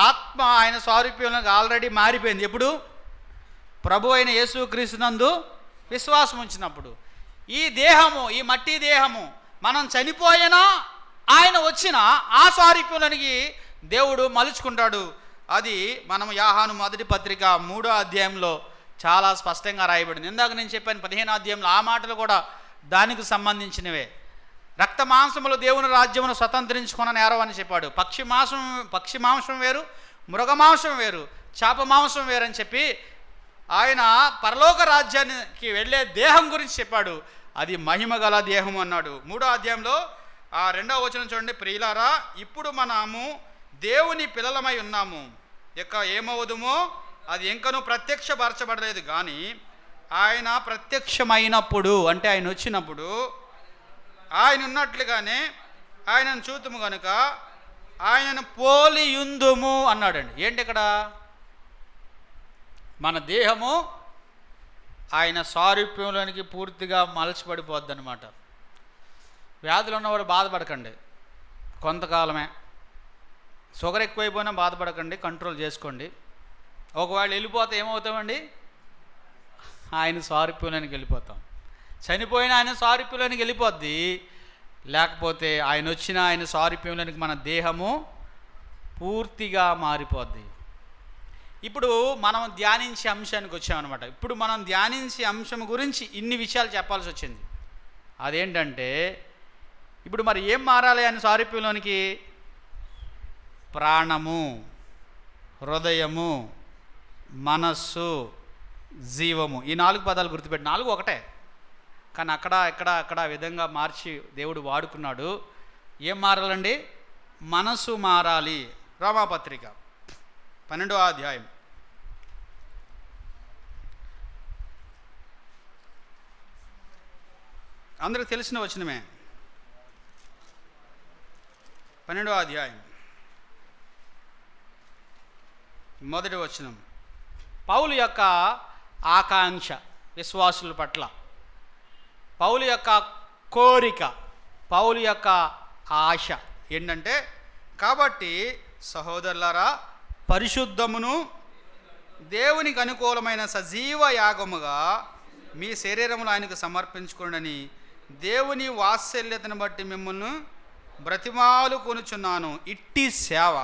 ఆత్మ ఆయన స్వారూప్యంలోకి ఆల్రెడీ మారిపోయింది. ఎప్పుడు? ప్రభు అయిన యేసుక్రీస్తునందు విశ్వాసం ఉంచినప్పుడు. ఈ దేహము, ఈ మట్టి దేహము మనం చనిపోయినా ఆయన వచ్చిన ఆ స్వారూప్యంలోనికి దేవుడు మలుచుకుంటాడు. అది మనం యోహాను మొదటి పత్రిక 3వ అధ్యాయంలో చాలా స్పష్టంగా రాయబడింది. ఇందాక నేను చెప్పాను 15వ అధ్యాయంలో ఆ మాటలు కూడా దానికి సంబంధించినవే. రక్త మాంసములు దేవుని రాజ్యమును స్వతంత్రించుకున్న నేరం అని చెప్పాడు. పక్షి మాంసం వేరు, మృగ మాంసం వేరు, చేప మాంసం వేరు అని చెప్పి ఆయన పరలోక రాజ్యానికి వెళ్ళే దేహం గురించి చెప్పాడు. అది మహిమ గల దేహం అన్నాడు. 3వ అధ్యాయంలో 2వ వచనం చూడండి. ప్రియులారా, ఇప్పుడు మనము దేవుని పిల్లలమై ఉన్నాము, ఇక ఏమవుదుమో అది ఇంకనూ ప్రత్యక్షపరచబడలేదు, కానీ ఆయన ప్రత్యక్షమైనప్పుడు, అంటే ఆయన వచ్చినప్పుడు ఆయన ఉన్నట్లుగానే ఆయనను చూతుము కనుక ఆయనను పోలియుందుము అన్నాడండి. ఏంటి ఇక్కడ? మన దేహము ఆయన స్వారూప్యంలోనికి పూర్తిగా మలచబడిపోద్ది అనమాట. వ్యాధులు ఉన్నవాడు బాధపడకండి, కొంతకాలమే. షుగర్ ఎక్కువైపోయినా బాధపడకండి, కంట్రోల్ చేసుకోండి. ఒకవేళ వెళ్ళిపోతే ఏమవుతామండి? ఆయన స్వారూప్యంలోనికి వెళ్ళిపోతాం. చనిపోయిన ఆయన స్వారూప్యంలోనికి వెళ్ళిపోద్ది, లేకపోతే ఆయన వచ్చిన ఆయన స్వారూప్యంలోనికి మన దేహము పూర్తిగా మారిపోద్ది. ఇప్పుడు మనం ధ్యానించే అంశానికి వచ్చామన్నమాట. ఇప్పుడు మనం ధ్యానించే అంశం గురించి ఇన్ని విషయాలు చెప్పాల్సి వచ్చింది. అదేంటంటే, ఇప్పుడు మరి ఏం మారాలి ఆయన స్వారూప్యంలోనికి? ప్రాణము, హృదయము, మనస్సు, జీవము. ఈ 4 పదాలు గుర్తుపెట్టి. 4 ఒకటే, కానీ అక్కడ విధంగా మార్చి దేవుడు వాడుకున్నాడు. ఏం మారాలండి? మనసు మారాలి. రోమాపత్రిక 12వ అధ్యాయం అందరికి తెలిసిన వచనమే. 12వ అధ్యాయం మొదటి వచనం. పౌలు యొక్క ఆకాంక్ష విశ్వాసుల పట్ల, పౌలు యొక్క కోరిక, పౌలు యొక్క ఆశ ఏంటంటే, కాబట్టి సహోదరులారా, పరిశుద్ధమును దేవునికి అనుకూలమైన సజీవ యాగముగా మీ శరీరములు ఆయనకు సమర్పించుకోండి, దేవుని వాత్సల్యతను బట్టి మిమ్మల్ని బ్రతిమాలు కొనుచున్నాను, ఇట్టి సేవ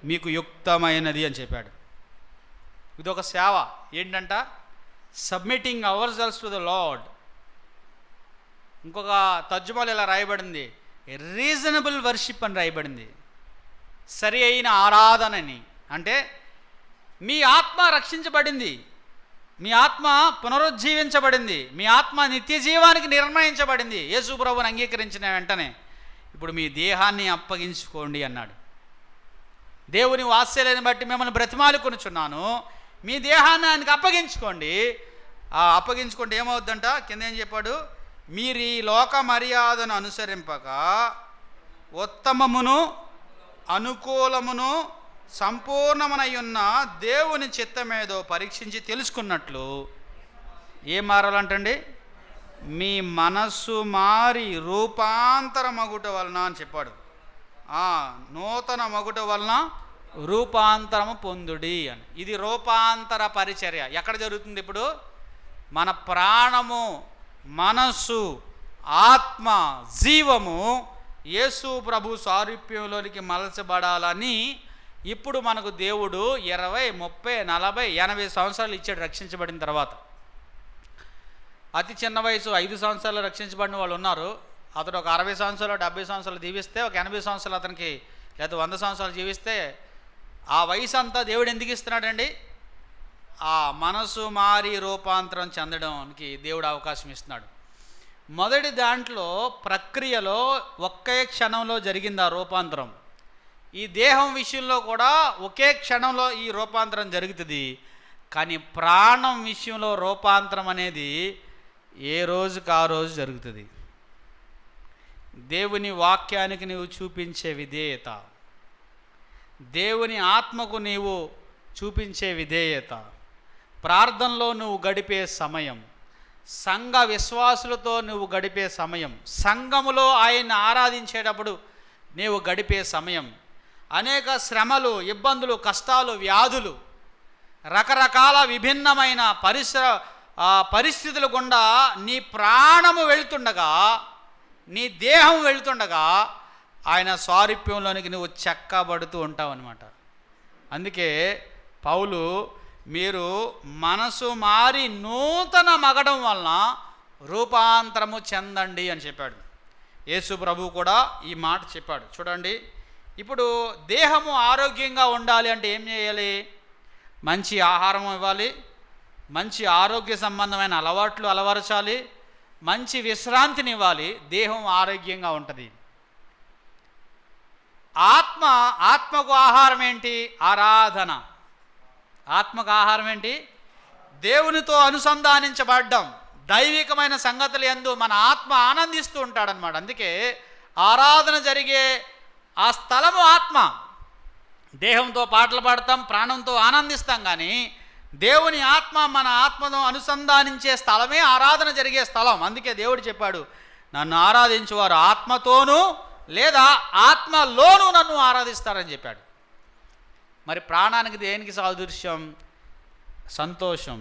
మీకు యుక్తమైనది అని చెప్పాడు. ఇది ఒక సేవ. ఏంటంట? Submitting our selves to the Lord. ఇంకొక తర్జుమాలో ఇలా రాయబడింది, రీజనబుల్ వర్షిప్ అని రాయబడింది. సరి అయిన ఆరాధనని. అంటే మీ ఆత్మ రక్షించబడింది, మీ ఆత్మ పునరుజ్జీవించబడింది, మీ ఆత్మ నిత్య జీవానికి నిర్ణయించబడింది యేసు ప్రభువుని అంగీకరించిన వెంటనే. ఇప్పుడు మీ దేహాన్ని అప్పగించుకోండి అన్నాడు. దేవుని వాత్సల్యాన్ని బట్టి మిమ్మల్ని బ్రతిమాలుకొనుచున్నాను, మీ దేహాన్ని ఆయనకు అప్పగించుకోండి. అప్పగించుకుంటే ఏమవుద్దంట? కింద ఏం చెప్పాడు? మీరు ఈ లోక మర్యాదను అనుసరింపక ఉత్తమమును అనుకూలమును సంపూర్ణమనై ఉన్న దేవుని చిత్తమేదో పరీక్షించి తెలుసుకున్నట్లు ఏం మారాలంటండి? మీ మనస్సు మారి రూపాంతర మగుట వలన అని చెప్పాడు. నూతన మగుట వలన రూపాంతరము పొందుడి అని. ఇది రూపాంతర పరిచర్య. ఎక్కడ జరుగుతుంది? ఇప్పుడు మన ప్రాణము, మనస్సు, ఆత్మ, జీవము యేసు ప్రభు సారూప్యంలోనికి మలచబడాలని ఇప్పుడు మనకు దేవుడు 20, 30, 40, 80 సంవత్సరాలు ఇచ్చాడు రక్షించబడిన తర్వాత. అతి చిన్న వయసు 5 సంవత్సరాలు రక్షించబడిన వాళ్ళు ఉన్నారు. అతడు ఒక 60 సంవత్సరాలు 70 సంవత్సరాలు జీవిస్తే, ఒక 80 సంవత్సరాలు అతనికి, లేదా 100 సంవత్సరాలు జీవిస్తే, ఆ వయసు అంతా దేవుడు ఎందుకు ఇస్తున్నాడండి? ఆ మనసు మారి రూపాంతరం చెందడానికి దేవుడు అవకాశం ఇస్తున్నాడు. మొదటి దాంట్లో ప్రక్రియలో ఒకే క్షణంలో జరిగింది ఆ రూపాంతరం. ఈ దేహం విషయంలో కూడా ఒకే క్షణంలో ఈ రూపాంతరం జరుగుతుంది. కానీ ప్రాణం విషయంలో రూపాంతరం అనేది ఏ రోజుకి ఆ రోజు జరుగుతుంది. దేవుని వాక్యానికి నీవు చూపించే విధేయత, దేవుని ఆత్మకు నీవు చూపించే విధేయత, ప్రార్థనలో నువ్వు గడిపే సమయం, సంఘ విశ్వాసులతో నువ్వు గడిపే సమయం, సంఘములో ఆయన్ని ఆరాధించేటప్పుడు నీవు గడిపే సమయం, అనేక శ్రమలు, ఇబ్బందులు, కష్టాలు, వ్యాధులు, రకరకాల విభిన్నమైన పరిస్థితుల గుండా నీ ప్రాణము వెళుతుండగా, నీ దేహం వెళుతుండగా ఆయన సారూప్యంలోనికి నువ్వు చెక్కబడుతూ ఉంటావు అన్నమాట. అందుకే పౌలు మీరు మనసు మారి నూతన మగడం వలన రూపాంతరము చెందండి అని చెప్పాడు. యేసు ప్రభు కూడా ఈ మాట చెప్పాడు. చూడండి, ఇప్పుడు దేహము ఆరోగ్యంగా ఉండాలి అంటే ఏం చేయాలి? మంచి ఆహారం ఇవ్వాలి, మంచి ఆరోగ్య సంబంధమైన అలవాట్లు అలవరచాలి, మంచి విశ్రాంతిని ఇవ్వాలి. దేహం ఆరోగ్యంగా ఉంటుంది. ఆత్మకు ఆహారం ఏంటి? ఆరాధన. ఆత్మకు ఆహారం ఏంటి? దేవునితో అనుసంధానించబడ్డం, దైవికమైన సంగతులు యందు మన ఆత్మ ఆనందిస్తూ ఉంటాడనమాట. అందుకే ఆరాధన జరిగే ఆ స్థలము ఆత్మ. దేహంతో పాటలు పాడతాం, ప్రాణంతో ఆనందిస్తాం, కానీ దేవుని ఆత్మ మన ఆత్మను అనుసంధానించే స్థలమే ఆరాధన జరిగే స్థలం. అందుకే దేవుడు చెప్పాడు, నన్ను ఆరాధించువారు ఆత్మతోనూ లేదా ఆత్మలోనూ నన్ను ఆరాధిస్తారని చెప్పాడు. మరి ప్రాణానికి దేనికి సాదృశ్యం? సంతోషం,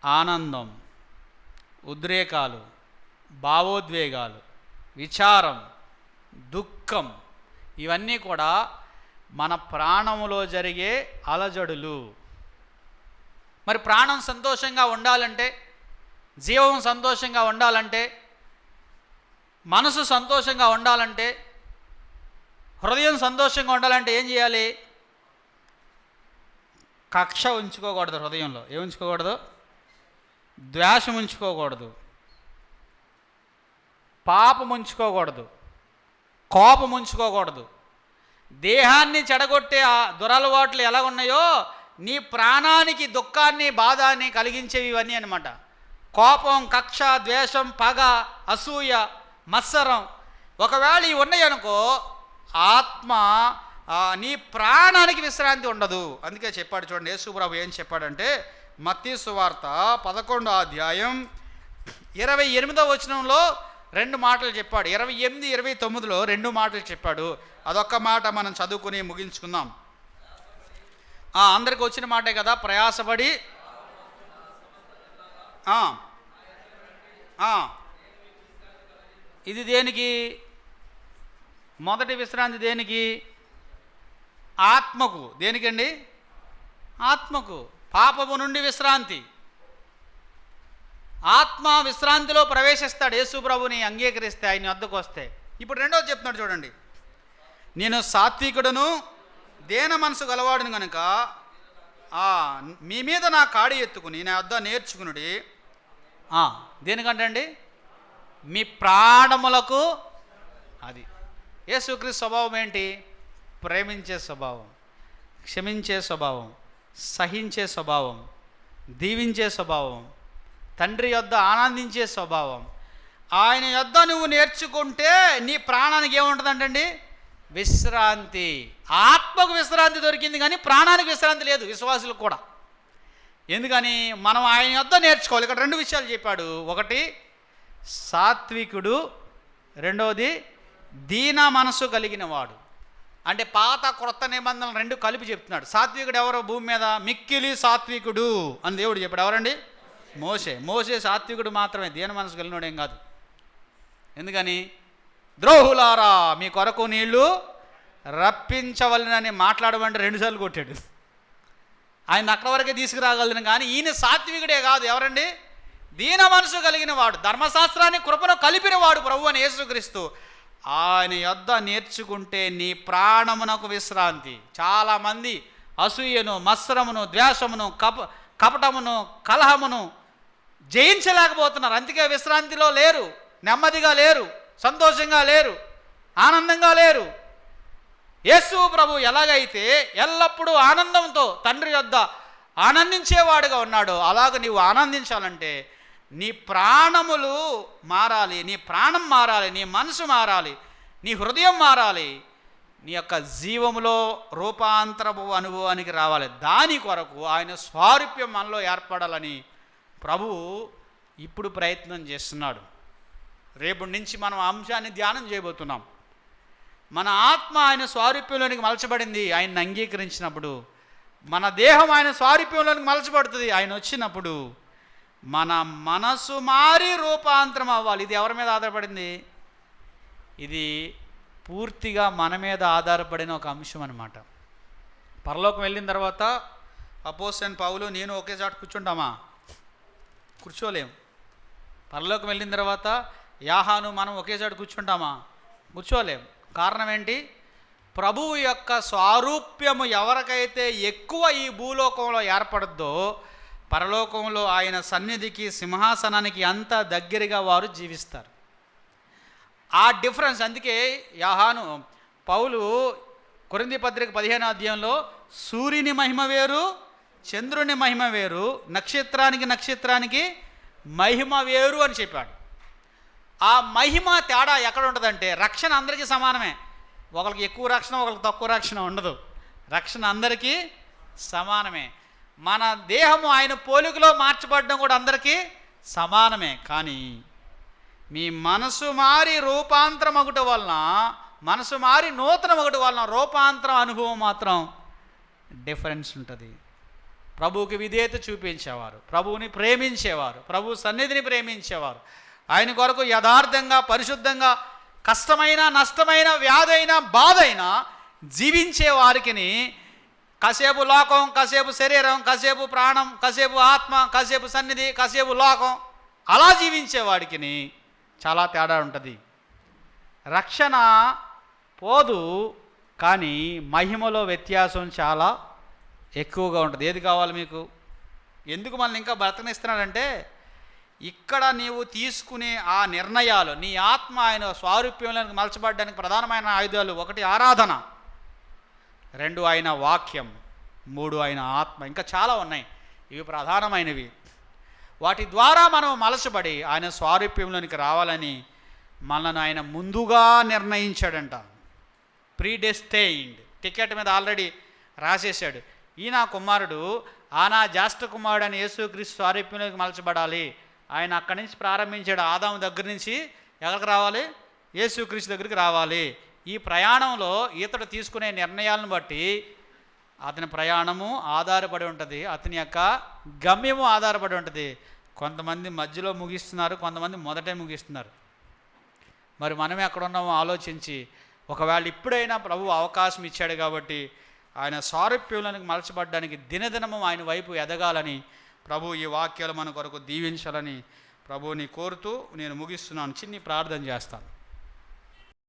ఆనందం, ఉద్రేకాలు, భావోద్వేగాలు, విచారం, దుఃఖం, ఇవన్నీ కూడా మన ప్రాణములో జరిగే అలజడులు. మరి ప్రాణం సంతోషంగా ఉండాలంటే, జీవం సంతోషంగా ఉండాలంటే, మనసు సంతోషంగా ఉండాలంటే, హృదయం సంతోషంగా ఉండాలంటే ఏం చేయాలి? కక్ష ఉంచుకోకూడదు హృదయంలో. ఏం ఉంచుకోకూడదు? ద్వేషం ఉంచుకోకూడదు, పాపం ఉంచుకోకూడదు, కోపం ఉంచుకోకూడదు. దేహాన్ని చెడగొట్టే ఆ దురలవాట్లు ఎలా ఉన్నాయో నీ ప్రాణానికి దుఃఖాన్ని, బాధాన్ని కలిగించేవి ఇవన్నీ అనమాట. కోపం, కక్ష, ద్వేషం, పగ, అసూయ, మత్సరం, ఒకవేళ ఇవి ఉన్నాయనుకో ఆత్మ నీ ప్రాణానికి విశ్రాంతి ఉండదు. అందుకే చెప్పాడు. చూడండి, యేసు ప్రభు ఏం చెప్పాడంటే, మత్తయి సువార్త 11వ అధ్యాయం 28వ వచనంలో 2 మాటలు చెప్పాడు. 28, 29లో 2 మాటలు చెప్పాడు. అదొక్క మాట మనం చదువుకుని ముగించుకుందాం. అందరికి వచ్చిన మాటే కదా, ప్రయాసపడి ఇది దేనికి? మొదటి విశ్రాంతి దేనికి? ఆత్మకు. దేనికండి? ఆత్మకు. పాపము నుండి విశ్రాంతి. ఆత్మ విశ్రాంతిలో ప్రవేశిస్తాడు యేసు ప్రభుని అంగీకరిస్తే, ఆయన వద్దకు వస్తే. ఇప్పుడు రెండోది చెప్తున్నాడు చూడండి, నేను సాత్వికుడును దేన మనసు గలవాడును కనుక మీ మీద నా కాడి ఎత్తుకుని నా వద్ద నేర్చుకునుడి. దేనికంటే అండి, మీ ప్రాణములకు. అది యేసుక్రీస్తు స్వభావం ఏంటి? ప్రేమించే స్వభావం, క్షమించే స్వభావం, సహించే స్వభావం, దీవించే స్వభావం, తండ్రి యొద్ద ఆనందించే స్వభావం. ఆయన యొద్ద నువ్వు నేర్చుకుంటే నీ ప్రాణానికి ఏముంటుందంటండి? విశ్రాంతి. ఆత్మకు విశ్రాంతి దొరికింది కానీ ప్రాణానికి విశ్రాంతి లేదు విశ్వాసులకు కూడా. ఎందుకని? మనం ఆయన యొద్ద నేర్చుకోవాలి. ఇక్కడ రెండు విషయాలు చెప్పాడు. ఒకటి సాత్వికుడు, రెండవది దీన మనసు కలిగిన వాడు. అంటే పాత క్రొత్త నిబంధనలు రెండు కలిపి చెప్తున్నాడు. సాత్వికుడు ఎవరో భూమి మీద? మిక్కిలి సాత్వికుడు అని దేవుడు చెప్పాడు. ఎవరండి? మోషే సాత్వికుడు మాత్రమే, దీన మనసు కలిగినోడు ఏం కాదు. ఎందుకని? ద్రోహులారా మీ కొరకు నీళ్లు రప్పించవలనని మాట్లాడమంటే 2 సార్లు కొట్టాడు. ఆయన అక్కడ వరకే తీసుకురాగలను, కానీ ఈయన సాత్వికుడే కాదు. ఎవరండి? దీన మనసు కలిగిన వాడు, ధర్మశాస్త్రాన్ని కృపను కలిపిన వాడు ప్రభు అని యేసుక్రీస్తు. ఆయన యొద్ద నేర్చుకుంటే నీ ప్రాణమునకు విశ్రాంతి. చాలామంది అసూయను, మత్సరమును, ద్వేషమును, కపటమును, కలహమును జయించలేకపోతున్నారు. అందుకే విశ్రాంతిలో లేరు, నెమ్మదిగా లేరు, సంతోషంగా లేరు, ఆనందంగా లేరు. యేసు ప్రభు ఎలాగైతే ఎల్లప్పుడూ ఆనందంతో తండ్రి యొద్ద ఆనందించేవాడుగా ఉన్నాడో, అలాగ నీవు ఆనందించాలంటే నీ ప్రాణములు మారాలి, నీ ప్రాణం మారాలి, నీ మనసు మారాలి, నీ హృదయం మారాలి, నీ యొక్క జీవములో రూపాంతరపు అనుభవానికి రావాలి. దాని కొరకు ఆయన స్వారూప్యం మనలో ఏర్పడాలని ప్రభువు ఇప్పుడు ప్రయత్నం చేస్తున్నాడు. రేపటి నుంచి మనం అంశాన్ని ధ్యానం చేయబోతున్నాం. మన ఆత్మ ఆయన స్వారూప్యంలోనికి మలచబడింది ఆయన్ని అంగీకరించినప్పుడు. మన దేహం ఆయన స్వారూప్యంలోనికి మలచబడుతుంది ఆయన వచ్చినప్పుడు. మన మనసు మారి రూపాంతరం అవ్వాలి. ఇది ఎవరి మీద ఆధారపడింది? ఇది పూర్తిగా మన మీద ఆధారపడిన ఒక అంశం అన్నమాట. పరలోకం వెళ్ళిన తర్వాత అపోస్తలుడైన పౌలు నేను ఒకే చోట కూర్చుంటామా? కూర్చోలేం. పరలోకం వెళ్ళిన తర్వాత యాహాను మనం ఒకే చోట కూర్చుంటామా? కూర్చోలేం. కారణం ఏంటి? ప్రభువు యొక్క స్వారూప్యము ఎవరికైతే ఎక్కువ ఈ భూలోకంలో ఏర్పడద్దో, పరలోకంలో ఆయన సన్నిధికి, సింహాసనానికి అంత దగ్గరగా వారు జీవిస్తారు. ఆ డిఫరెన్స్. అందుకే పౌలు కొరింథీ పత్రిక 15వ అధ్యాయంలో సూర్యుని మహిమ వేరు, చంద్రుని మహిమ వేరు, నక్షత్రానికి మహిమ వేరు అని చెప్పాడు. ఆ మహిమ తేడా ఎక్కడ ఉంటుందంటే, రక్షణ అందరికీ సమానమే. ఒకరికి ఎక్కువ రక్షణ, ఒకరికి తక్కువ రక్షణ ఉండదు. రక్షణ అందరికీ సమానమే. మన దేహము ఆయన పోలికలో మార్చబడడం కూడా అందరికీ సమానమే. కానీ మీ మనసు మారి రూపాంతరం ఒకటి వలన, మనసు మారి నూతనం ఒకటి వలన రూపాంతరం అనుభవం మాత్రం డిఫరెన్స్ ఉంటుంది. ప్రభువుకి విధేయత చూపించేవారు, ప్రభువుని ప్రేమించేవారు, ప్రభు సన్నిధిని ప్రేమించేవారు, ఆయన కొరకు యథార్థంగా, పరిశుద్ధంగా, కష్టమైన, నష్టమైన, వ్యాధైన, బాధైన జీవించే వారికి కాసేపు లోకం, కాసేపు శరీరం, కాసేపు ప్రాణం, కాసేపు ఆత్మ, కాసేపు సన్నిధి, కాసేపు లోకం, అలా జీవించేవాడికి చాలా తేడా ఉంటుంది. రక్షణ పోదు, కానీ మహిమలో వ్యత్యాసం చాలా ఎక్కువగా ఉంటుంది. ఏది కావాలి మీకు? ఎందుకు మనల్ని ఇంకా బ్రతకనిస్తున్నాడంటే, ఇక్కడ నీవు తీసుకునే ఆ నిర్ణయాలు, నీ ఆత్మ ఆయన స్వారూప్యంలోకి మలచబడడానికి ప్రధానమైన ఆయుధాలు: 1 ఆరాధన, 2 ఆయన వాక్యం, 3 ఆయన ఆత్మ. ఇంకా చాలా ఉన్నాయి, ఇవి ప్రధానమైనవి. వాటి ద్వారా మనం మలచబడి ఆయన స్వారూప్యంలోనికి రావాలని మనల్ని ఆయన ముందుగా నిర్ణయించాడంట. ప్రీడెస్టైన్డ్. టికెట్ మీద ఆల్రెడీ రాసేశాడు, ఈ నా కుమారుడు, ఆ నా జ్యేష్ఠ కుమారుడు అని యేసుక్రీస్తు స్వారూప్యంలోకి మలచబడాలి. ఆయన అక్కడి నుంచి ప్రారంభించాడు. ఆదాము దగ్గర నుంచి ఎక్కడికి రావాలి? యేసుక్రీస్తు దగ్గరికి రావాలి. ఈ ప్రయాణంలో ఇతడు తీసుకునే నిర్ణయాలను బట్టి అతని ప్రయాణము ఆధారపడి ఉంటుంది, అతని యొక్క గమ్యము ఆధారపడి ఉంటుంది. కొంతమంది మధ్యలో ముగిస్తున్నారు, కొంతమంది మొదటే ముగిస్తున్నారు. మరి మనమే ఎక్కడ ఉన్నామో ఆలోచించి, ఒకవేళ ఇప్పుడైనా ప్రభు అవకాశం ఇచ్చాడు కాబట్టి ఆయన సారూప్యంలోనికి మలచబడ్డానికి దినదినము ఆయన వైపు ఎదగాలని ప్రభు ఈ వాక్యాలు మన కొరకు దీవించాలని ప్రభువుని కోరుతూ నేను ముగిస్తున్నాను. చిన్ని ప్రార్థన చేస్తాను.